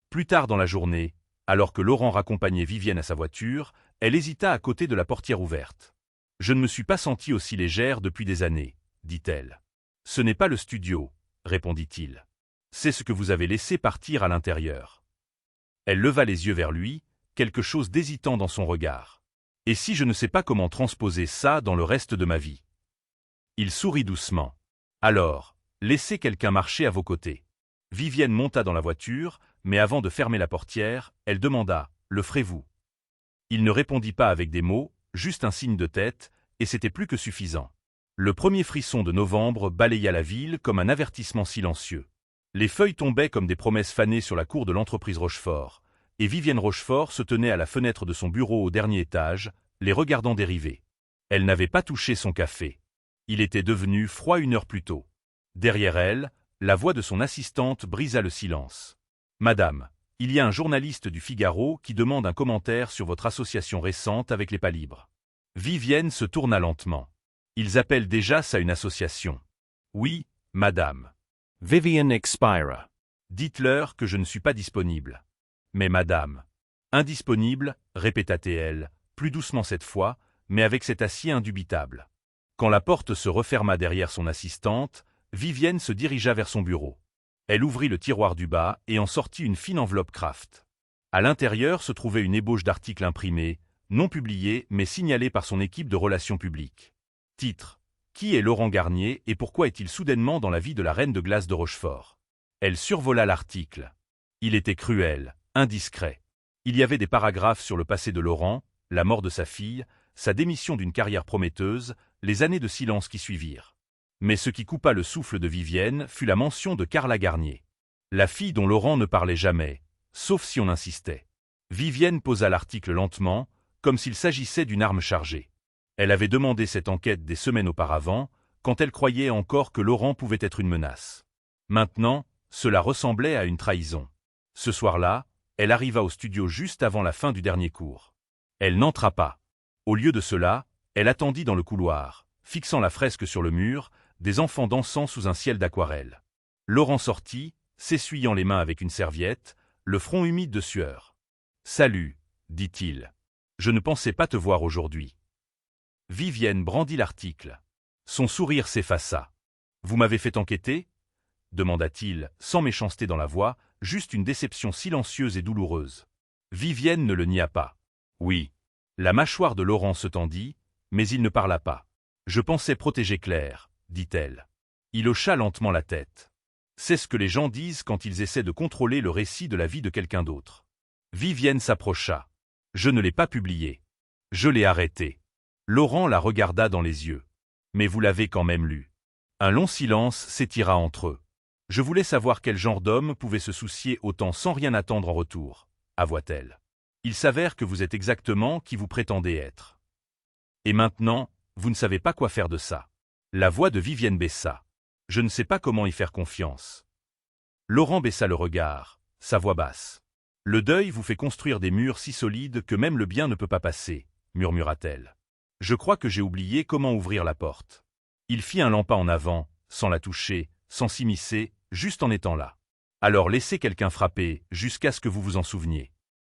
Plus tard dans la journée, alors que Laurent raccompagnait Vivienne à sa voiture, elle hésita à côté de la portière ouverte. « Je ne me suis pas sentie aussi légère depuis des années, » dit-elle. « Ce n'est pas le studio, » répondit-il. « C'est ce que vous avez laissé partir à l'intérieur. » Elle leva les yeux vers lui, quelque chose d'hésitant dans son regard. « Et si je ne sais pas comment transposer ça dans le reste de ma vie ?» Il sourit doucement. « Alors, laissez quelqu'un marcher à vos côtés. » Vivienne monta dans la voiture, mais avant de fermer la portière, elle demanda « Le ferez-vous » Il ne répondit pas avec des mots, juste un signe de tête, et c'était plus que suffisant. Le premier frisson de novembre balaya la ville comme un avertissement silencieux. Les feuilles tombaient comme des promesses fanées sur la cour de l'entreprise Rochefort, et Vivienne Rochefort se tenait à la fenêtre de son bureau au dernier étage, les regardant dériver. Elle n'avait pas touché son café. Il était devenu froid 1 heure plus tôt. Derrière elle, la voix de son assistante brisa le silence. « Madame, il y a un journaliste du Figaro qui demande un commentaire sur votre association récente avec les pas libres. » Vivienne se tourna lentement. « Ils appellent déjà ça une association. »« Oui, madame. » Vivienne expira. « Dites-leur que je ne suis pas disponible. »« Mais madame. »« Indisponible, répéta-t-elle, plus doucement cette fois, mais avec cet acier indubitable. » Quand la porte se referma derrière son assistante, Vivienne se dirigea vers son bureau. Elle ouvrit le tiroir du bas et en sortit une fine enveloppe Kraft. À l'intérieur se trouvait une ébauche d'articles imprimés, non publiés mais signalés par son équipe de relations publiques. Titre : Qui est Laurent Garnier et pourquoi est-il soudainement dans la vie de la reine de glace de Rochefort? Elle survola l'article. Il était cruel, indiscret. Il y avait des paragraphes sur le passé de Laurent, la mort de sa fille, sa démission d'une carrière prometteuse, les années de silence qui suivirent. Mais ce qui coupa le souffle de Vivienne fut la mention de Carla Garnier. La fille dont Laurent ne parlait jamais, sauf si on insistait. Vivienne posa l'article lentement, comme s'il s'agissait d'une arme chargée. Elle avait demandé cette enquête des semaines auparavant, quand elle croyait encore que Laurent pouvait être une menace. Maintenant, cela ressemblait à une trahison. Ce soir-là, elle arriva au studio juste avant la fin du dernier cours. Elle n'entra pas. Au lieu de cela, elle attendit dans le couloir, fixant la fresque sur le mur, des enfants dansant sous un ciel d'aquarelle. Laurent sortit, s'essuyant les mains avec une serviette, le front humide de sueur. « Salut, dit-il. Je ne pensais pas te voir aujourd'hui. » Vivienne brandit l'article. Son sourire s'effaça. « Vous m'avez fait enquêter ?» demanda-t-il, sans méchanceté dans la voix, juste une déception silencieuse et douloureuse. Vivienne ne le nia pas. « Oui. » La mâchoire de Laurent se tendit, mais il ne parla pas. « Je pensais protéger Claire, » dit-elle. Il hocha lentement la tête. C'est ce que les gens disent quand ils essaient de contrôler le récit de la vie de quelqu'un d'autre. Vivienne s'approcha. « Je ne l'ai pas publié. Je l'ai arrêté. » Laurent la regarda dans les yeux. « Mais vous l'avez quand même lu. » Un long silence s'étira entre eux. « Je voulais savoir quel genre d'homme pouvait se soucier autant sans rien attendre en retour, » avoua-t-elle. « Il s'avère que vous êtes exactement qui vous prétendez être. Et maintenant, vous ne savez pas quoi faire de ça. » La voix de Vivienne baissa. « Je ne sais pas comment y faire confiance. » Laurent baissa le regard, sa voix basse. « Le deuil vous fait construire des murs si solides que même le bien ne peut pas passer, » murmura-t-elle. « Je crois que j'ai oublié comment ouvrir la porte. » Il fit un pas en avant, sans la toucher, sans s'immiscer, juste en étant là. « Alors laissez quelqu'un frapper, jusqu'à ce que vous vous en souveniez. »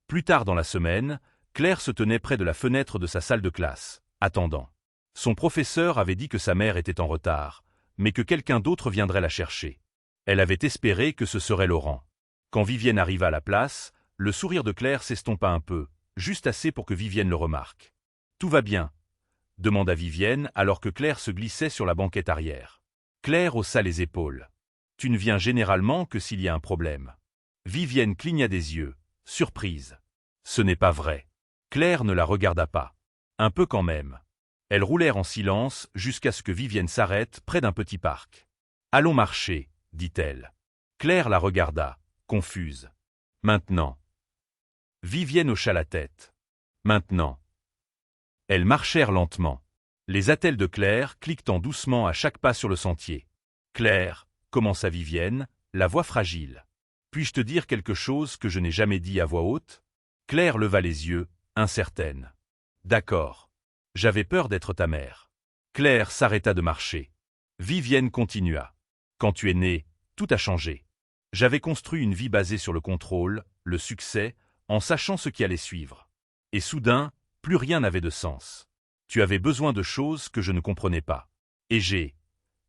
Plus tard dans la semaine, Claire se tenait près de la fenêtre de sa salle de classe, attendant. Son professeur avait dit que sa mère était en retard, mais que quelqu'un d'autre viendrait la chercher. Elle avait espéré que ce serait Laurent. Quand Vivienne arriva à la place, le sourire de Claire s'estompa un peu, juste assez pour que Vivienne le remarque. « Tout va bien ?» demanda Vivienne alors que Claire se glissait sur la banquette arrière. Claire haussa les épaules. « Tu ne viens généralement que s'il y a un problème. » Vivienne cligna des yeux, surprise. « Ce n'est pas vrai. » Claire ne la regarda pas. « Un peu quand même. » Elles roulèrent en silence jusqu'à ce que Vivienne s'arrête près d'un petit parc. « Allons marcher, dit-elle. Claire la regarda, confuse. « Maintenant. » Vivienne hocha la tête. « Maintenant. » Elles marchèrent lentement. Les attelles de Claire cliquetant doucement à chaque pas sur le sentier. « Claire, » commença Vivienne, la voix fragile. « Puis-je te dire quelque chose que je n'ai jamais dit à voix haute ?» Claire leva les yeux, incertaine. « D'accord. J'avais peur d'être ta mère. » Claire s'arrêta de marcher. Vivienne continua. « Quand tu es née, tout a changé. J'avais construit une vie basée sur le contrôle, le succès, en sachant ce qui allait suivre. Et soudain, plus rien n'avait de sens. Tu avais besoin de choses que je ne comprenais pas. Et j'ai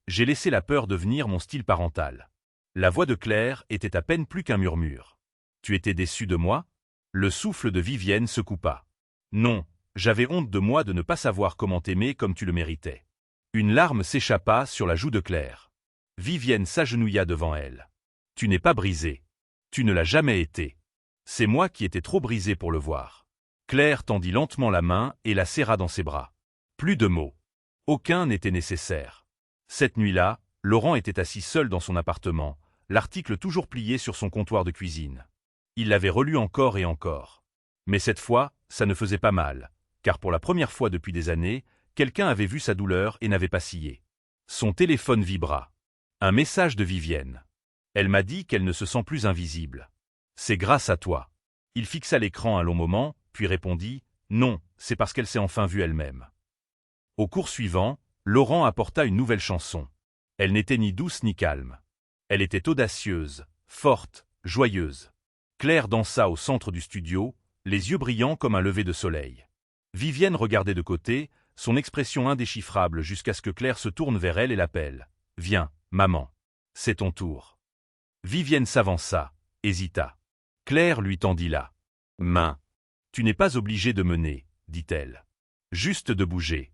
laissé la peur devenir mon style parental. » La voix de Claire était à peine plus qu'un murmure. « Tu étais déçue de moi ?» Le souffle de Vivienne se coupa. « Non, j'avais honte de moi de ne pas savoir comment t'aimer comme tu le méritais. » Une larme s'échappa sur la joue de Claire. Vivienne s'agenouilla devant elle. « Tu n'es pas brisée. Tu ne l'as jamais été. C'est moi qui étais trop brisée pour le voir. » Claire tendit lentement la main et la serra dans ses bras. Plus de mots. Aucun n'était nécessaire. Cette nuit-là, Laurent était assis seul dans son appartement, l'article toujours plié sur son comptoir de cuisine. Il l'avait relu encore et encore. Mais cette fois, ça ne faisait pas mal, car pour la première fois depuis des années, quelqu'un avait vu sa douleur et n'avait pas scié. Son téléphone vibra. Un message de Vivienne. Elle m'a dit qu'elle ne se sent plus invisible. C'est grâce à toi. Il fixa l'écran un long moment, puis répondit « Non, c'est parce qu'elle s'est enfin vue elle-même. » Au cours suivant, Laurent apporta une nouvelle chanson. Elle n'était ni douce ni calme. Elle était audacieuse, forte, joyeuse. Claire dansa au centre du studio, les yeux brillants comme un lever de soleil. Vivienne regardait de côté, son expression indéchiffrable jusqu'à ce que Claire se tourne vers elle et l'appelle. « Viens, maman. C'est ton tour. » Vivienne s'avança, hésita. Claire lui tendit la main. « Tu n'es pas obligée de mener, » dit-elle. « Juste de bouger. »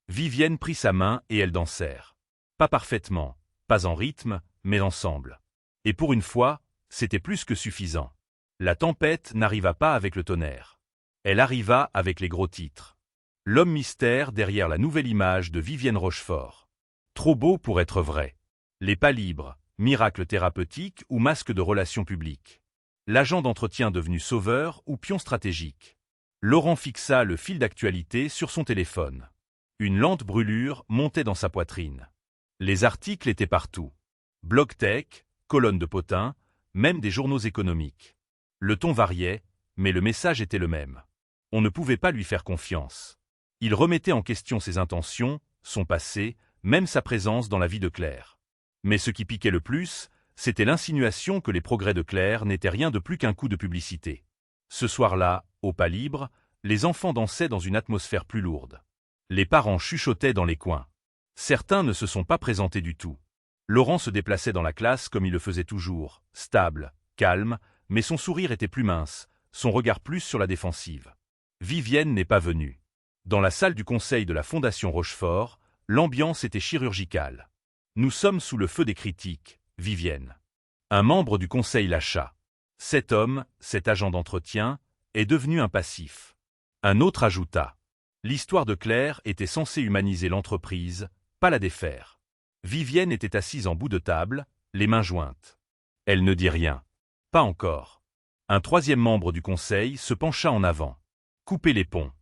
Vivienne prit sa main et elles dansèrent. Pas parfaitement, pas en rythme, mais ensemble. Et pour une fois, c'était plus que suffisant. La tempête n'arriva pas avec le tonnerre. Elle arriva avec les gros titres. L'homme mystère derrière la nouvelle image de Vivienne Rochefort. Trop beau pour être vrai. Les pas libres, miracle thérapeutique ou masque de relations publiques. L'agent d'entretien devenu sauveur ou pion stratégique. Laurent fixa le fil d'actualité sur son téléphone. Une lente brûlure montait dans sa poitrine. Les articles étaient partout. Blog tech, colonnes de potins, même des journaux économiques. Le ton variait, mais le message était le même. On ne pouvait pas lui faire confiance. Il remettait en question ses intentions, son passé, même sa présence dans la vie de Claire. Mais ce qui piquait le plus, c'était l'insinuation que les progrès de Claire n'étaient rien de plus qu'un coup de publicité. Ce soir-là, au pas libre, les enfants dansaient dans une atmosphère plus lourde. Les parents chuchotaient dans les coins. Certains ne se sont pas présentés du tout. Laurent se déplaçait dans la classe comme il le faisait toujours, stable, calme, mais son sourire était plus mince, son regard plus sur la défensive. Vivienne n'est pas venue. Dans la salle du conseil de la Fondation Rochefort, l'ambiance était chirurgicale. Nous sommes sous le feu des critiques, Vivienne. Un membre du conseil lâcha. Cet homme, cet agent d'entretien, est devenu un passif. Un autre ajouta. L'histoire de Claire était censée humaniser l'entreprise, pas la défaire. Vivienne était assise en bout de table, les mains jointes. Elle ne dit rien. Pas encore. Un troisième membre du conseil se pencha en avant. Couper les ponts.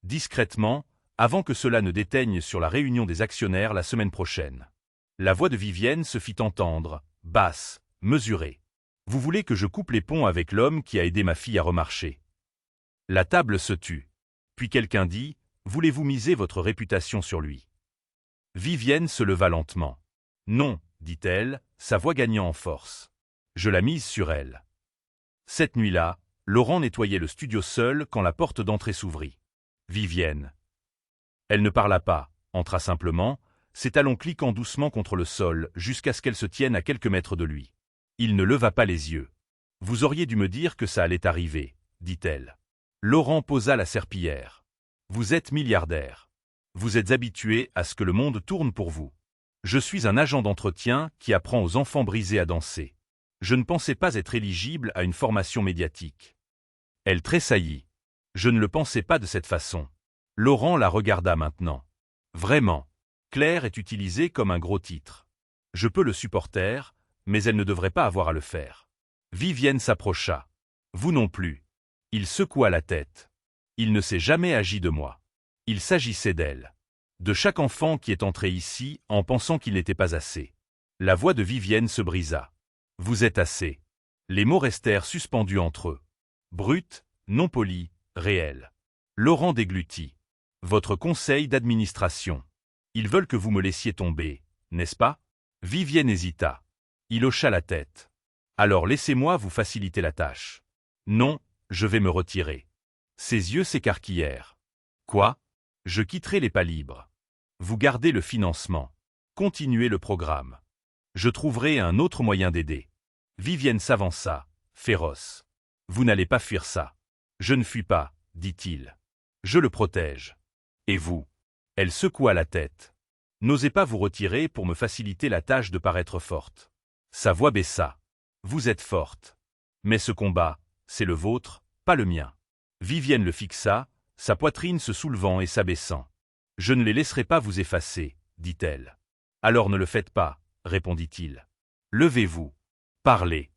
Discrètement, avant que cela ne déteigne sur la réunion des actionnaires la semaine prochaine. La voix de Vivienne se fit entendre, basse, mesurée. « Vous voulez que je coupe les ponts avec l'homme qui a aidé ma fille à remarcher ?» La table se tut. Puis quelqu'un dit « Voulez-vous miser votre réputation sur lui ?» Vivienne se leva lentement. « Non, » dit-elle, sa voix gagnant en force. « Je la mise sur elle. » Cette nuit-là, Laurent nettoyait le studio seul quand la porte d'entrée s'ouvrit. Vivienne. Elle ne parla pas, entra simplement, ses talons cliquant doucement contre le sol jusqu'à ce qu'elle se tienne à quelques mètres de lui. Il ne leva pas les yeux. « Vous auriez dû me dire que ça allait arriver, » dit-elle. Laurent posa la serpillière. « Vous êtes milliardaire. Vous êtes habitué à ce que le monde tourne pour vous. Je suis un agent d'entretien qui apprend aux enfants brisés à danser. Je ne pensais pas être éligible à une formation médiatique. » Elle tressaillit. « Je ne le pensais pas de cette façon. » Laurent la regarda maintenant. Vraiment. Claire est utilisée comme un gros titre. Je peux le supporter, mais elle ne devrait pas avoir à le faire. Vivienne s'approcha. Vous non plus. Il secoua la tête. Il ne s'est jamais agi de moi. Il s'agissait d'elle. De chaque enfant qui est entré ici en pensant qu'il n'était pas assez. La voix de Vivienne se brisa. Vous êtes assez. Les mots restèrent suspendus entre eux. Brut, non poli, réel. Laurent déglutit. Votre conseil d'administration. Ils veulent que vous me laissiez tomber, n'est-ce pas? Vivienne hésita. Il hocha la tête. Alors laissez-moi vous faciliter la tâche. Non, je vais me retirer. Ses yeux s'écarquillèrent. Quoi? Je quitterai les pas libres. Vous gardez le financement. Continuez le programme. Je trouverai un autre moyen d'aider. Vivienne s'avança, féroce. Vous n'allez pas fuir ça. Je ne fuis pas, dit-il. Je le protège. Et vous? Elle secoua la tête. N'osez pas vous retirer pour me faciliter la tâche de paraître forte. Sa voix baissa. Vous êtes forte. Mais ce combat, c'est le vôtre, pas le mien. Vivienne le fixa, sa poitrine se soulevant et s'abaissant. Je ne les laisserai pas vous effacer, dit-elle. Alors ne le faites pas, répondit-il. Levez-vous. Parlez.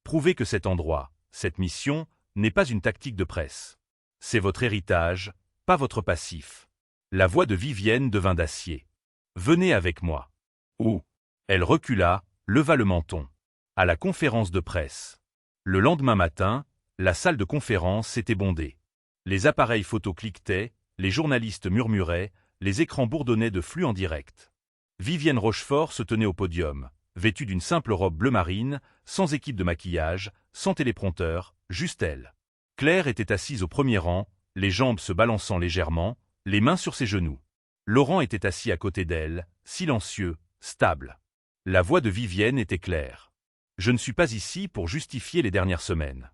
Prouvez que cet endroit, cette mission, n'est pas une tactique de presse. C'est votre héritage, pas votre passif. La voix de Vivienne devint d'acier. Venez avec moi. Où? Elle recula, leva le menton. À la conférence de presse. Le lendemain matin, la salle de conférence s'était bondée. Les appareils photo cliquetaient, les journalistes murmuraient, les écrans bourdonnaient de flux en direct. Vivienne Rochefort se tenait au podium, vêtue d'une simple robe bleu marine, sans équipe de maquillage, sans téléprompteur, juste elle. Claire était assise au premier rang, les jambes se balançant légèrement, les mains sur ses genoux. Laurent était assis à côté d'elle, silencieux, stable. La voix de Vivienne était claire. Je ne suis pas ici pour justifier les dernières semaines.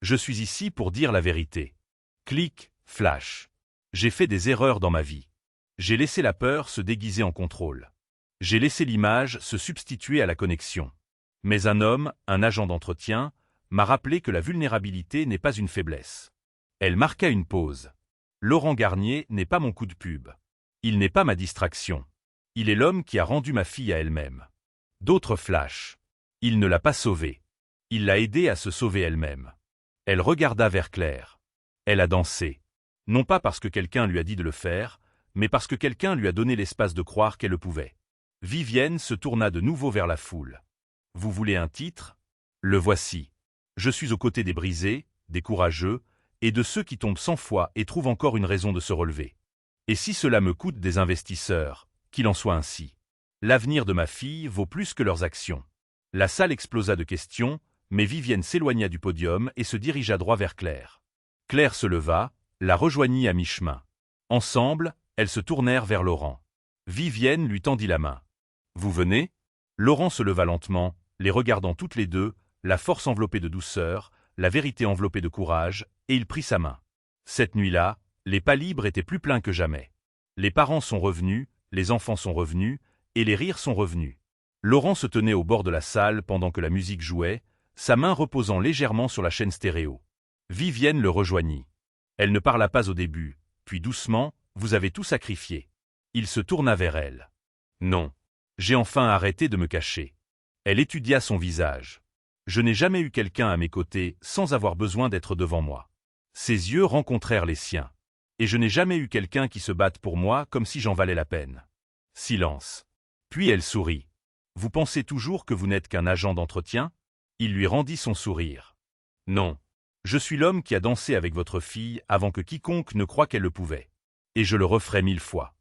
Je suis ici pour dire la vérité. Clic, flash. J'ai fait des erreurs dans ma vie. J'ai laissé la peur se déguiser en contrôle. J'ai laissé l'image se substituer à la connexion. Mais un homme, un agent d'entretien, m'a rappelé que la vulnérabilité n'est pas une faiblesse. Elle marqua une pause. Laurent Garnier n'est pas mon coup de pub. Il n'est pas ma distraction. Il est l'homme qui a rendu ma fille à elle-même. D'autres flashs. Il ne l'a pas sauvée. Il l'a aidée à se sauver elle-même. Elle regarda vers Claire. Elle a dansé. Non pas parce que quelqu'un lui a dit de le faire, mais parce que quelqu'un lui a donné l'espace de croire qu'elle le pouvait. Vivienne se tourna de nouveau vers la foule. Vous voulez un titre? Le voici. Je suis aux côtés des brisés, des courageux, et de ceux qui tombent 100 fois et trouvent encore une raison de se relever. Et si cela me coûte des investisseurs, qu'il en soit ainsi. L'avenir de ma fille vaut plus que leurs actions. La salle explosa de questions, mais Vivienne s'éloigna du podium et se dirigea droit vers Claire. Claire se leva, la rejoignit à mi-chemin. Ensemble, elles se tournèrent vers Laurent. Vivienne lui tendit la main. Vous venez? Laurent se leva lentement, les regardant toutes les deux, la force enveloppée de douceur, la vérité enveloppée de courage, et il prit sa main. Cette nuit-là, les pas libres étaient plus pleins que jamais. Les parents sont revenus, les enfants sont revenus, et les rires sont revenus. Laurent se tenait au bord de la salle pendant que la musique jouait, sa main reposant légèrement sur la chaîne stéréo. Vivienne le rejoignit. Elle ne parla pas au début, puis doucement, vous avez tout sacrifié. Il se tourna vers elle. Non. J'ai enfin arrêté de me cacher. Elle étudia son visage. Je n'ai jamais eu quelqu'un à mes côtés sans avoir besoin d'être devant moi. Ses yeux rencontrèrent les siens. Et je n'ai jamais eu quelqu'un qui se batte pour moi comme si j'en valais la peine. Silence. Puis elle sourit. Vous pensez toujours que vous n'êtes qu'un agent d'entretien? Il lui rendit son sourire. Non. Je suis l'homme qui a dansé avec votre fille avant que quiconque ne croie qu'elle le pouvait. Et je le referai 1000 fois.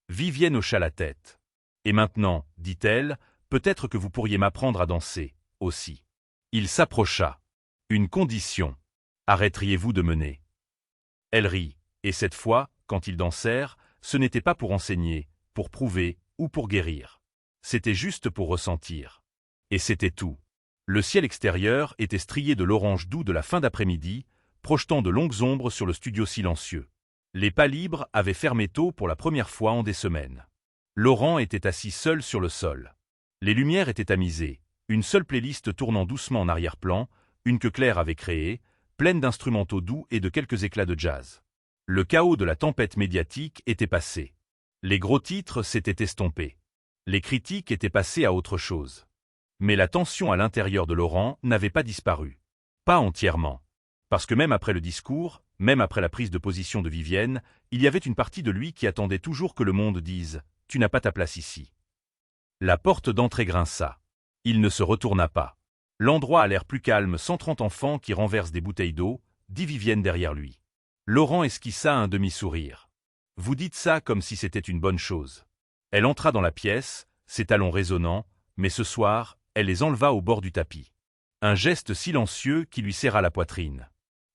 Vivienne hocha la tête. Et maintenant, dit-elle, peut-être que vous pourriez m'apprendre à danser, aussi. Il s'approcha. Une condition. Arrêteriez-vous de mener? Elle rit, et cette fois, quand ils dansèrent, ce n'était pas pour enseigner, pour prouver ou pour guérir. C'était juste pour ressentir. Et c'était tout. Le ciel extérieur était strié de l'orange doux de la fin d'après-midi, projetant de longues ombres sur le studio silencieux. Les pas libres avaient fermé tôt pour la première fois en des semaines. Laurent était assis seul sur le sol. Les lumières étaient tamisées, une seule playlist tournant doucement en arrière-plan, une que Claire avait créée, pleine d'instrumentaux doux et de quelques éclats de jazz. Le chaos de la tempête médiatique était passé. Les gros titres s'étaient estompés. Les critiques étaient passées à autre chose. Mais la tension à l'intérieur de Laurent n'avait pas disparu. Pas entièrement. Parce que même après le discours, même après la prise de position de Vivienne, il y avait une partie de lui qui attendait toujours que le monde dise « Tu n'as pas ta place ici ». La porte d'entrée grinça. Il ne se retourna pas. L'endroit a l'air plus calme, 130 enfants qui renversent des bouteilles d'eau, dit Vivienne derrière lui. Laurent esquissa un demi-sourire. Vous dites ça comme si c'était une bonne chose. Elle entra dans la pièce, ses talons résonnants, mais ce soir, elle les enleva au bord du tapis. Un geste silencieux qui lui serra la poitrine.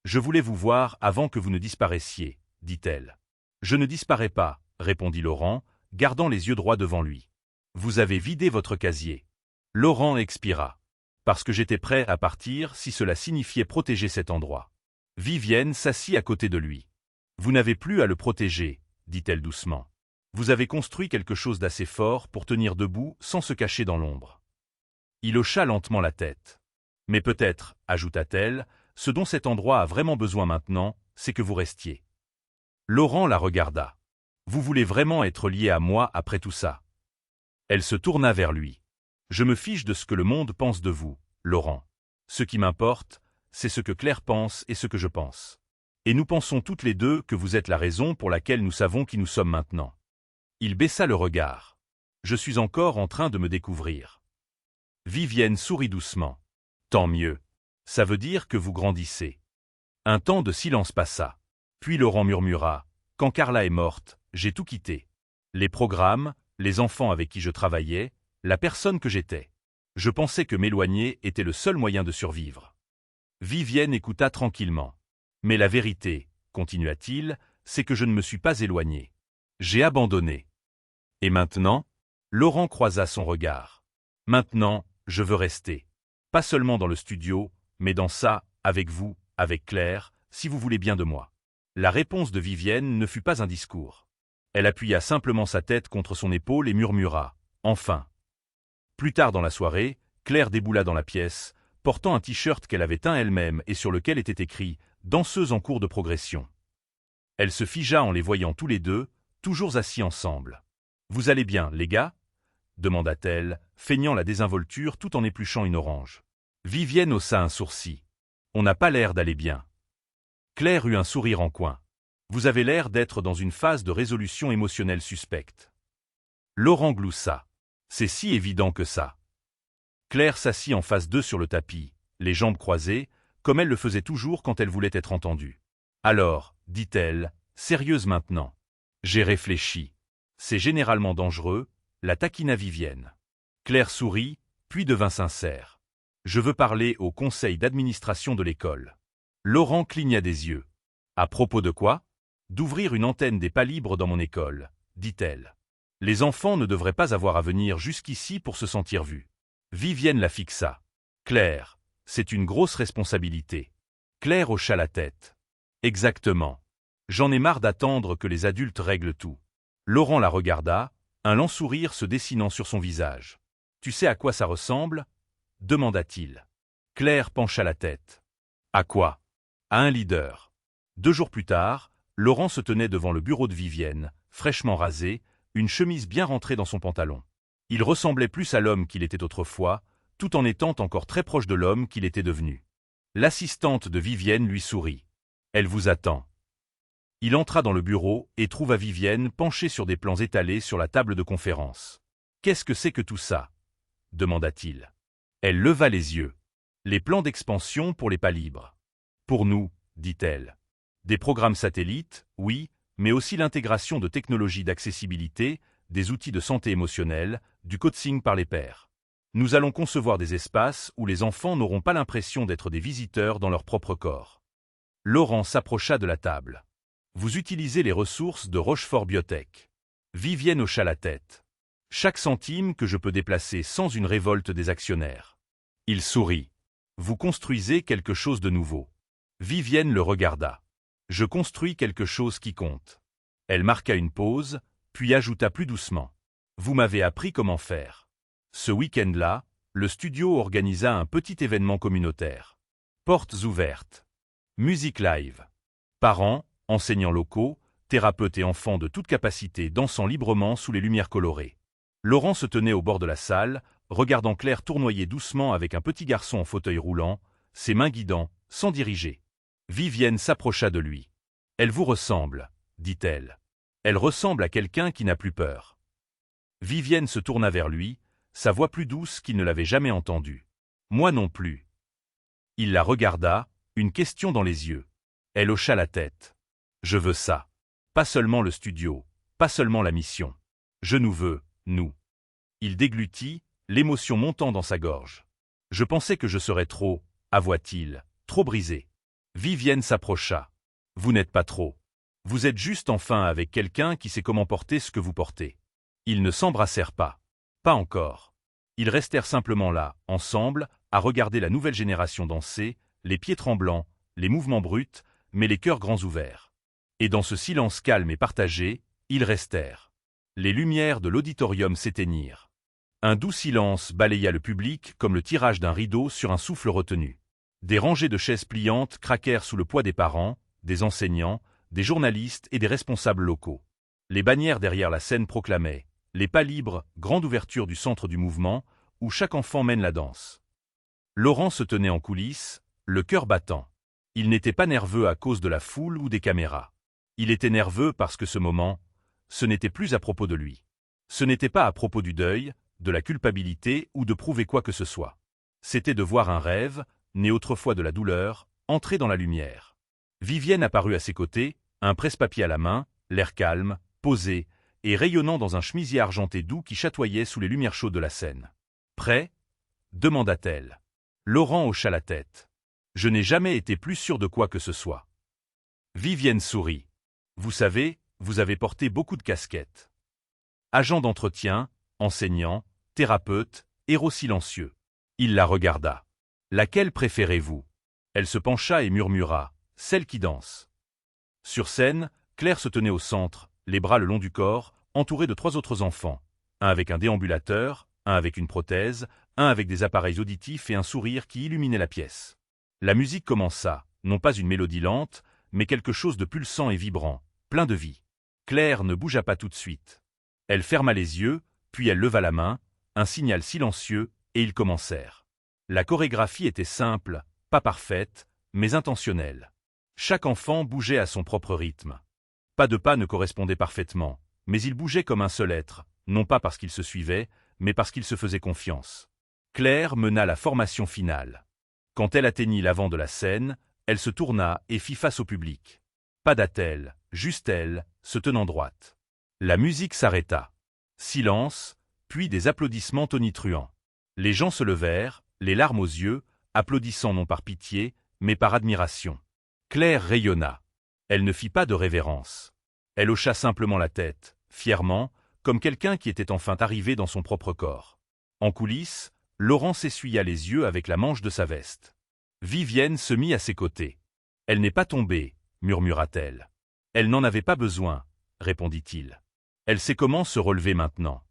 Je voulais vous voir avant que vous ne disparaissiez, dit-elle. Je ne disparais pas, répondit Laurent, gardant les yeux droits devant lui. Vous avez vidé votre casier. Laurent expira. Parce que j'étais prêt à partir si cela signifiait protéger cet endroit. Vivienne s'assit à côté de lui. Vous n'avez plus à le protéger, dit-elle doucement. Vous avez construit quelque chose d'assez fort pour tenir debout sans se cacher dans l'ombre. Il hocha lentement la tête. Mais peut-être, ajouta-t-elle, ce dont cet endroit a vraiment besoin maintenant, c'est que vous restiez. Laurent la regarda. Vous voulez vraiment être lié à moi après tout ça? Elle se tourna vers lui. Je me fiche de ce que le monde pense de vous, Laurent. Ce qui m'importe, c'est ce que Claire pense et ce que je pense. Et nous pensons toutes les deux que vous êtes la raison pour laquelle nous savons qui nous sommes maintenant. Il baissa le regard. Je suis encore en train de me découvrir. Vivienne sourit doucement. Tant mieux. Ça veut dire que vous grandissez. Un temps de silence passa. Puis Laurent murmura. Quand Carla est morte, j'ai tout quitté. Les programmes, les enfants avec qui je travaillais, la personne que j'étais. Je pensais que m'éloigner était le seul moyen de survivre. Vivienne écouta tranquillement. Mais la vérité, continua-t-il, c'est que je ne me suis pas éloigné. J'ai abandonné. Et maintenant? Laurent croisa son regard. Maintenant, je veux rester. Pas seulement dans le studio, mais dans ça, avec vous, avec Claire, si vous voulez bien de moi. La réponse de Vivienne ne fut pas un discours. Elle appuya simplement sa tête contre son épaule et murmura. Enfin. Plus tard dans la soirée, Claire déboula dans la pièce, portant un t-shirt qu'elle avait teint elle-même et sur lequel était écrit « Danseuse en cours de progression ». Elle se figea en les voyant tous les deux, toujours assis ensemble. « Vous allez bien, les gars ?» demanda-t-elle, feignant la désinvolture tout en épluchant une orange. Vivienne haussa un sourcil. « On n'a pas l'air d'aller bien. » Claire eut un sourire en coin. « Vous avez l'air d'être dans une phase de résolution émotionnelle suspecte. » Laurent gloussa. « C'est si évident que ça. » Claire s'assit en face d'eux sur le tapis, les jambes croisées, comme elle le faisait toujours quand elle voulait être entendue. « Alors, dit-elle, sérieuse maintenant. J'ai réfléchi. C'est généralement dangereux, la taquina Vivienne. » Claire sourit, puis devint sincère. « Je veux parler au conseil d'administration de l'école. » Laurent cligna des yeux. « À propos de quoi ? » ?»« D'ouvrir une antenne des pas libres dans mon école, dit-elle. Les enfants ne devraient pas avoir à venir jusqu'ici pour se sentir vus. Vivienne la fixa. « Claire, c'est une grosse responsabilité. » Claire hocha la tête. « Exactement. J'en ai marre d'attendre que les adultes règlent tout. » Laurent la regarda, un lent sourire se dessinant sur son visage. « Tu sais à quoi ça ressemble ?» demanda-t-il. Claire pencha la tête. « À quoi ? » À un leader. 2 jours plus tard, Laurent se tenait devant le bureau de Vivienne, fraîchement rasé, une chemise bien rentrée dans son pantalon. Il ressemblait plus à l'homme qu'il était autrefois, tout en étant encore très proche de l'homme qu'il était devenu. L'assistante de Vivienne lui sourit. « Elle vous attend. » Il entra dans le bureau et trouva Vivienne penchée sur des plans étalés sur la table de conférence. « Qu'est-ce que c'est que tout ça ?» demanda-t-il. Elle leva les yeux. « Les plans d'expansion pour les pas libres. »« Pour nous, » dit-elle. « Des programmes satellites, oui, mais aussi l'intégration de technologies d'accessibilité, des outils de santé émotionnelle, du coaching par les pairs. Nous allons concevoir des espaces où les enfants n'auront pas l'impression d'être des visiteurs dans leur propre corps. » Laurent s'approcha de la table. « Vous utilisez les ressources de Rochefort Biotech. » Vivienne hocha la tête. « Chaque centime que je peux déplacer sans une révolte des actionnaires. » Il sourit. « Vous construisez quelque chose de nouveau. » Vivienne le regarda. « Je construis quelque chose qui compte. » Elle marqua une pause, puis ajouta plus doucement. « Vous m'avez appris comment faire. » Ce week-end-là, le studio organisa un petit événement communautaire. Portes ouvertes. Musique live. Parents, enseignants locaux, thérapeutes et enfants de toute capacité dansant librement sous les lumières colorées. Laurent se tenait au bord de la salle, regardant Claire tournoyer doucement avec un petit garçon en fauteuil roulant, ses mains guidant, sans diriger. Vivienne s'approcha de lui. « Elle vous ressemble, » dit-elle. « Elle ressemble à quelqu'un qui n'a plus peur. » Vivienne se tourna vers lui, sa voix plus douce qu'il ne l'avait jamais entendue. « Moi non plus. » Il la regarda, une question dans les yeux. Elle hocha la tête. « Je veux ça. Pas seulement le studio, pas seulement la mission. Je nous veux, nous. » Il déglutit, l'émotion montant dans sa gorge. « Je pensais que je serais trop, avoua-t-il, trop brisé. » Vivienne s'approcha. « Vous n'êtes pas trop. Vous êtes juste enfin avec quelqu'un qui sait comment porter ce que vous portez. » Ils ne s'embrassèrent pas. Pas encore. Ils restèrent simplement là, ensemble, à regarder la nouvelle génération danser, les pieds tremblants, les mouvements bruts, mais les cœurs grands ouverts. Et dans ce silence calme et partagé, ils restèrent. Les lumières de l'auditorium s'éteignirent. Un doux silence balaya le public comme le tirage d'un rideau sur un souffle retenu. Des rangées de chaises pliantes craquèrent sous le poids des parents, des enseignants, des journalistes et des responsables locaux. Les bannières derrière la scène proclamaient « Les pas libres, grande ouverture du centre du mouvement, où chaque enfant mène la danse ». Laurent se tenait en coulisses, le cœur battant. Il n'était pas nerveux à cause de la foule ou des caméras. Il était nerveux parce que ce moment, ce n'était plus à propos de lui. Ce n'était pas à propos du deuil, de la culpabilité ou de prouver quoi que ce soit. C'était de voir un rêve, né autrefois de la douleur, entrer dans la lumière. Vivienne apparut à ses côtés, un presse-papier à la main, l'air calme, posé, et rayonnant dans un chemisier argenté doux qui chatoyait sous les lumières chaudes de la scène. « Prêt ?» demanda-t-elle. Laurent hocha la tête. « Je n'ai jamais été plus sûr de quoi que ce soit. » Vivienne sourit. « Vous savez, vous avez porté beaucoup de casquettes. Agent d'entretien, enseignant, thérapeute, héros silencieux. » Il la regarda. « Laquelle préférez-vous » Elle se pencha et murmura « Celle qui danse. » Sur scène, Claire se tenait au centre, les bras le long du corps, entourée de 3 autres enfants, un avec un déambulateur, un avec une prothèse, un avec des appareils auditifs et un sourire qui illuminait la pièce. La musique commença, non pas une mélodie lente, mais quelque chose de pulsant et vibrant, plein de vie. Claire ne bougea pas tout de suite. Elle ferma les yeux, puis elle leva la main, un signal silencieux, et ils commencèrent. La chorégraphie était simple, pas parfaite, mais intentionnelle. Chaque enfant bougeait à son propre rythme. Pas de pas ne correspondait parfaitement, mais ils bougeaient comme un seul être, non pas parce qu'ils se suivaient, mais parce qu'ils se faisaient confiance. Claire mena la formation finale. Quand elle atteignit l'avant de la scène, elle se tourna et fit face au public. Pas d'attelle, juste elle, se tenant droite. La musique s'arrêta. Silence, puis des applaudissements tonitruants. Les gens se levèrent, les larmes aux yeux, applaudissant non par pitié, mais par admiration. Claire rayonna. Elle ne fit pas de révérence. Elle hocha simplement la tête, fièrement, comme quelqu'un qui était enfin arrivé dans son propre corps. En coulisses, Laurent s'essuya les yeux avec la manche de sa veste. Vivienne se mit à ses côtés. « Elle n'est pas tombée, » murmura-t-elle. « Elle n'en avait pas besoin, » répondit-il. « Elle sait comment se relever maintenant. »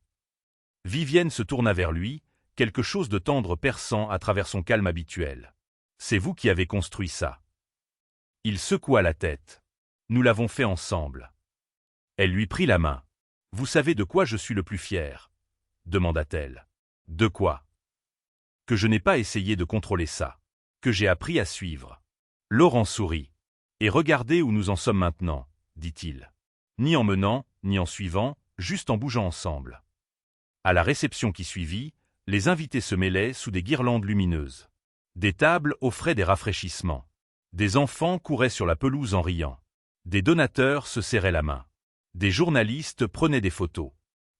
Vivienne se tourna vers lui, quelque chose de tendre perçant à travers son calme habituel. « C'est vous qui avez construit ça. » Il secoua la tête. « Nous l'avons fait ensemble. » Elle lui prit la main. « Vous savez de quoi je suis le plus fier ?» demanda-t-elle. « De quoi ?»« Que je n'ai pas essayé de contrôler ça. Que j'ai appris à suivre. » Laurent sourit. « Et regardez où nous en sommes maintenant, » dit-il. « Ni en menant, ni en suivant, juste en bougeant ensemble. » À la réception qui suivit, les invités se mêlaient sous des guirlandes lumineuses. Des tables offraient des rafraîchissements. Des enfants couraient sur la pelouse en riant. Des donateurs se serraient la main. Des journalistes prenaient des photos.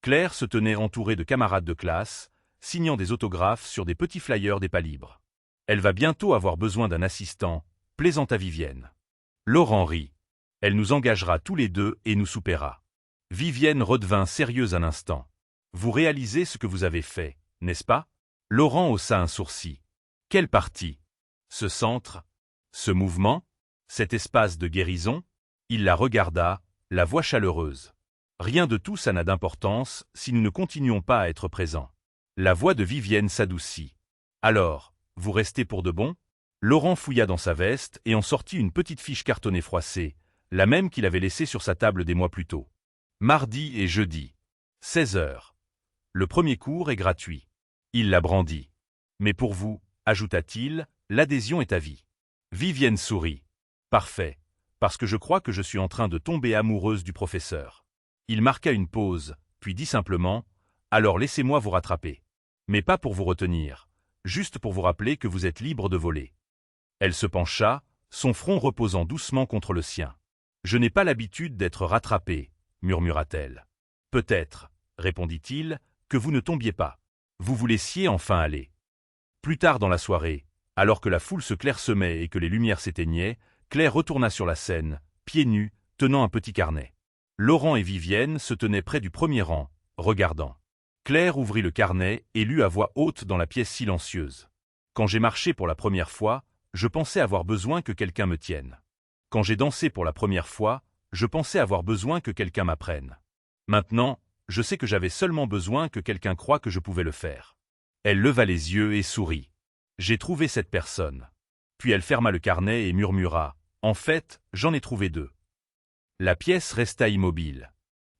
Claire se tenait entourée de camarades de classe, signant des autographes sur des petits flyers des pas libres. Elle va bientôt avoir besoin d'un assistant, plaisanta Vivienne. Laurent rit. Elle nous engagera tous les deux et nous soupera. Vivienne redevint sérieuse un instant. Vous réalisez ce que vous avez fait, n'est-ce pas? Laurent haussa un sourcil. Quelle partie? Ce centre? Ce mouvement? Cet espace de guérison? Il la regarda, la voix chaleureuse. Rien de tout ça n'a d'importance si nous ne continuons pas à être présents. La voix de Vivienne s'adoucit. Alors, vous restez pour de bon? Laurent fouilla dans sa veste et en sortit une petite fiche cartonnée froissée, la même qu'il avait laissée sur sa table des mois plus tôt. Mardi et jeudi. 16 heures. Le premier cours est gratuit. Il la brandit. Mais pour vous, ajouta-t-il, l'adhésion est à vie. Vivienne sourit. Parfait, parce que je crois que je suis en train de tomber amoureuse du professeur. Il marqua une pause, puis dit simplement, alors laissez-moi vous rattraper. Mais pas pour vous retenir, juste pour vous rappeler que vous êtes libre de voler. Elle se pencha, son front reposant doucement contre le sien. Je n'ai pas l'habitude d'être rattrapée, murmura-t-elle. Peut-être, répondit-il, que vous ne tombiez pas. Vous vous laissiez enfin aller. Plus tard dans la soirée, alors que la foule se clairsemait et que les lumières s'éteignaient, Claire retourna sur la scène, pieds nus, tenant un petit carnet. Laurent et Vivienne se tenaient près du premier rang, regardant. Claire ouvrit le carnet et lut à voix haute dans la pièce silencieuse. Quand j'ai marché pour la première fois, je pensais avoir besoin que quelqu'un me tienne. Quand j'ai dansé pour la première fois, je pensais avoir besoin que quelqu'un m'apprenne. Maintenant, je sais que j'avais seulement besoin que quelqu'un croie que je pouvais le faire. Elle leva les yeux et sourit. J'ai trouvé cette personne. Puis elle ferma le carnet et murmura. En fait, j'en ai trouvé deux. La pièce resta immobile.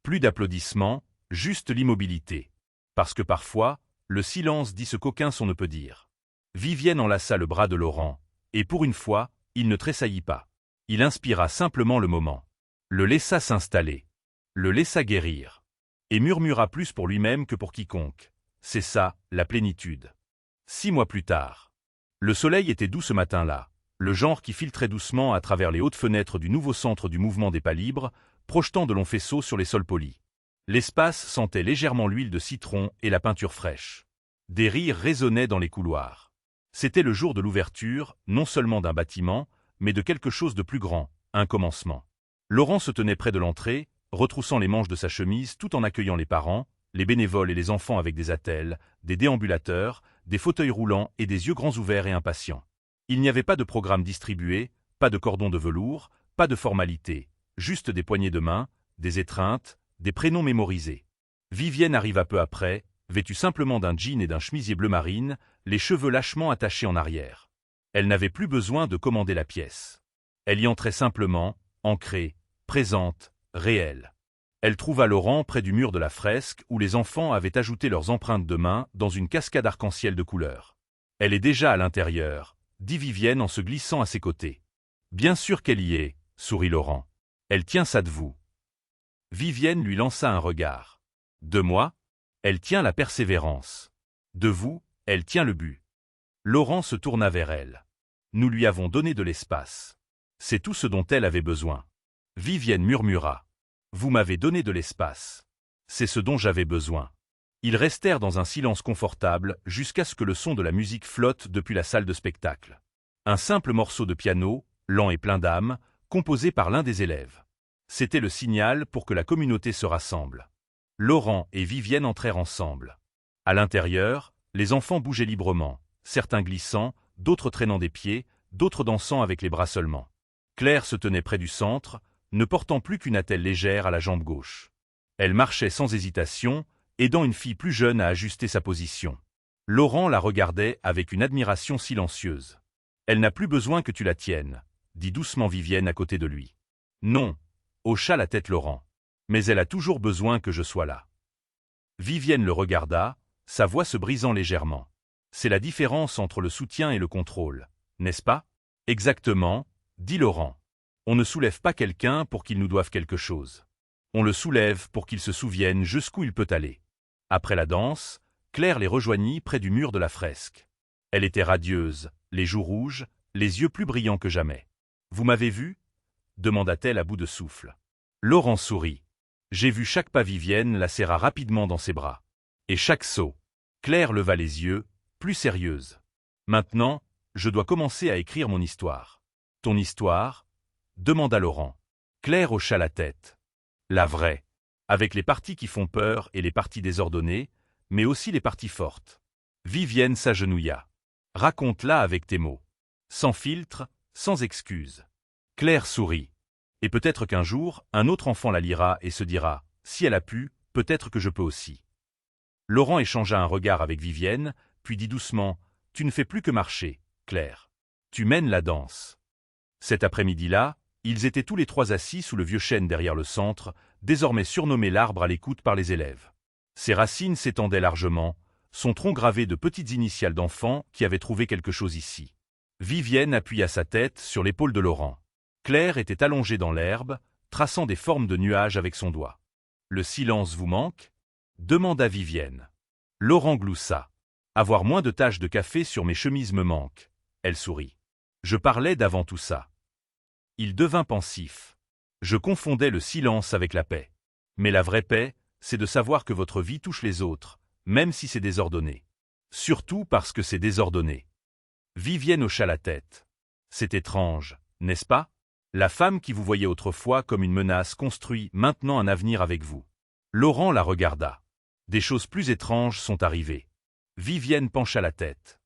Plus d'applaudissements, juste l'immobilité. Parce que parfois, le silence dit ce qu'aucun son ne peut dire. Vivienne enlaça le bras de Laurent, et pour une fois, il ne tressaillit pas. Il inspira simplement le moment. Le laissa s'installer. Le laissa guérir. Et murmura plus pour lui-même que pour quiconque. C'est ça, la plénitude. 6 mois plus tard. Le soleil était doux ce matin-là, le genre qui filtrait doucement à travers les hautes fenêtres du nouveau centre du mouvement des pas libres, projetant de longs faisceaux sur les sols polis. L'espace sentait légèrement l'huile de citron et la peinture fraîche. Des rires résonnaient dans les couloirs. C'était le jour de l'ouverture, non seulement d'un bâtiment, mais de quelque chose de plus grand, un commencement. Laurent se tenait près de l'entrée, retroussant les manches de sa chemise tout en accueillant les parents, les bénévoles et les enfants avec des attelles, des déambulateurs, des fauteuils roulants et des yeux grands ouverts et impatients. Il n'y avait pas de programme distribué, pas de cordon de velours, pas de formalité, juste des poignées de main, des étreintes, des prénoms mémorisés. Vivienne arriva peu après, vêtue simplement d'un jean et d'un chemisier bleu marine, les cheveux lâchement attachés en arrière. Elle n'avait plus besoin de commander la pièce. Elle y entrait simplement, ancrée, présente, réelle. Elle trouva Laurent près du mur de la fresque où les enfants avaient ajouté leurs empreintes de main dans une cascade arc-en-ciel de couleurs. Elle est déjà à l'intérieur, dit Vivienne en se glissant à ses côtés. Bien sûr qu'elle y est, sourit Laurent. Elle tient ça de vous. Vivienne lui lança un regard. De moi? Elle tient la persévérance. De vous, elle tient le but. Laurent se tourna vers elle. Nous lui avons donné de l'espace. C'est tout ce dont elle avait besoin. Vivienne murmura. Vous m'avez donné de l'espace. C'est ce dont j'avais besoin. Ils restèrent dans un silence confortable jusqu'à ce que le son de la musique flotte depuis la salle de spectacle. Un simple morceau de piano, lent et plein d'âme, composé par l'un des élèves. C'était le signal pour que la communauté se rassemble. Laurent et Vivienne entrèrent ensemble. À l'intérieur, les enfants bougeaient librement, certains glissant, d'autres traînant des pieds, d'autres dansant avec les bras seulement. Claire se tenait près du centre, ne portant plus qu'une attelle légère à la jambe gauche. Elle marchait sans hésitation, aidant une fille plus jeune à ajuster sa position. Laurent la regardait avec une admiration silencieuse. « Elle n'a plus besoin que tu la tiennes », dit doucement Vivienne à côté de lui. « Non », hocha la tête Laurent. « Mais elle a toujours besoin que je sois là. » Vivienne le regarda, sa voix se brisant légèrement. « C'est la différence entre le soutien et le contrôle, n'est-ce pas ?»« Exactement, » dit Laurent. On ne soulève pas quelqu'un pour qu'il nous doive quelque chose. On le soulève pour qu'il se souvienne jusqu'où il peut aller. Après la danse, Claire les rejoignit près du mur de la fresque. Elle était radieuse, les joues rouges, les yeux plus brillants que jamais. « Vous m'avez vu » demanda-t-elle à bout de souffle. Laurent sourit. J'ai vu chaque pas. Vivienne la serra rapidement dans ses bras. Et chaque saut. Claire leva les yeux, plus sérieuse. Maintenant, je dois commencer à écrire mon histoire. Ton histoire ? Demanda Laurent. Claire hocha la tête. La vraie. Avec les parties qui font peur et les parties désordonnées, mais aussi les parties fortes. Vivienne s'agenouilla. Raconte-la avec tes mots. Sans filtre, sans excuse. Claire sourit. Et peut-être qu'un jour, un autre enfant la lira et se dira, si elle a pu, peut-être que je peux aussi. Laurent échangea un regard avec Vivienne, puis dit doucement, tu ne fais plus que marcher, Claire. Tu mènes la danse. Cet après-midi-là, Ils étaient tous les trois assis sous le vieux chêne derrière le centre, désormais surnommé l'arbre à l'écoute par les élèves. Ses racines s'étendaient largement, son tronc gravé de petites initiales d'enfants qui avaient trouvé quelque chose ici. Vivienne appuya sa tête sur l'épaule de Laurent. Claire était allongée dans l'herbe, traçant des formes de nuages avec son doigt. « Le silence vous manque » demanda Vivienne. Laurent gloussa. « Avoir moins de taches de café sur mes chemises me manque. » Elle sourit. « Je parlais d'avant tout ça. » Il devint pensif. « Je confondais le silence avec la paix. Mais la vraie paix, c'est de savoir que votre vie touche les autres, même si c'est désordonné. Surtout parce que c'est désordonné. » Vivienne hocha la tête. « C'est étrange, n'est-ce pas? La femme qui vous voyait autrefois comme une menace construit maintenant un avenir avec vous. » Laurent la regarda. Des choses plus étranges sont arrivées. Vivienne pencha la tête.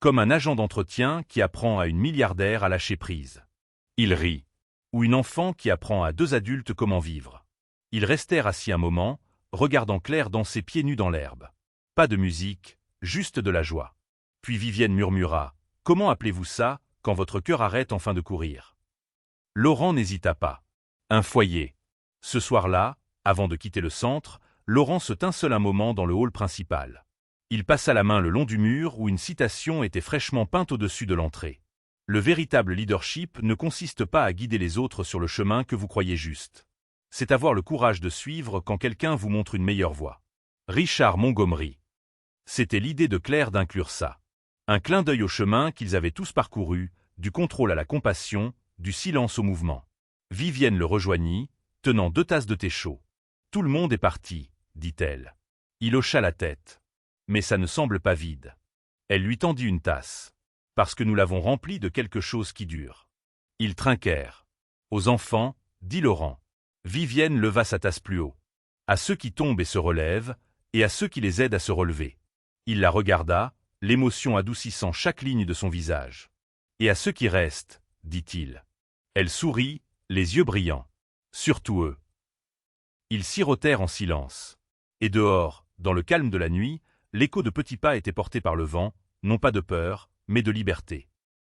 Comme un agent d'entretien qui apprend à une milliardaire à lâcher prise. Il rit. Ou une enfant qui apprend à deux adultes comment vivre. Ils restèrent assis un moment, regardant Claire danser pieds nus dans l'herbe. Pas de musique, juste de la joie. Puis Vivienne murmura. « Comment appelez-vous ça, quand votre cœur arrête enfin de courir ?» Laurent n'hésita pas. Un foyer. Ce soir-là, avant de quitter le centre, Laurent se tint seul un moment dans le hall principal. Il passa la main le long du mur où une citation était fraîchement peinte au-dessus de l'entrée. Le véritable leadership ne consiste pas à guider les autres sur le chemin que vous croyez juste. C'est avoir le courage de suivre quand quelqu'un vous montre une meilleure voie. Richard Montgomery. C'était l'idée de Claire d'inclure ça. Un clin d'œil au chemin qu'ils avaient tous parcouru, du contrôle à la compassion, du silence au mouvement. Vivienne le rejoignit, tenant 2 tasses de thé chaud. « Tout le monde est parti, » dit-elle. Il hocha la tête. « Mais ça ne semble pas vide. » Elle lui tendit une tasse. « Parce que nous l'avons remplie de quelque chose qui dure. » Ils trinquèrent. « Aux enfants, » dit Laurent. Vivienne leva sa tasse plus haut. « À ceux qui tombent et se relèvent, et à ceux qui les aident à se relever. » Il la regarda, l'émotion adoucissant chaque ligne de son visage. « Et à ceux qui restent, » dit-il. Elle sourit, les yeux brillants. « Surtout eux. » Ils sirotèrent en silence. Et dehors, dans le calme de la nuit, l'écho de petits pas était porté par le vent, non pas de peur, mais de liberté.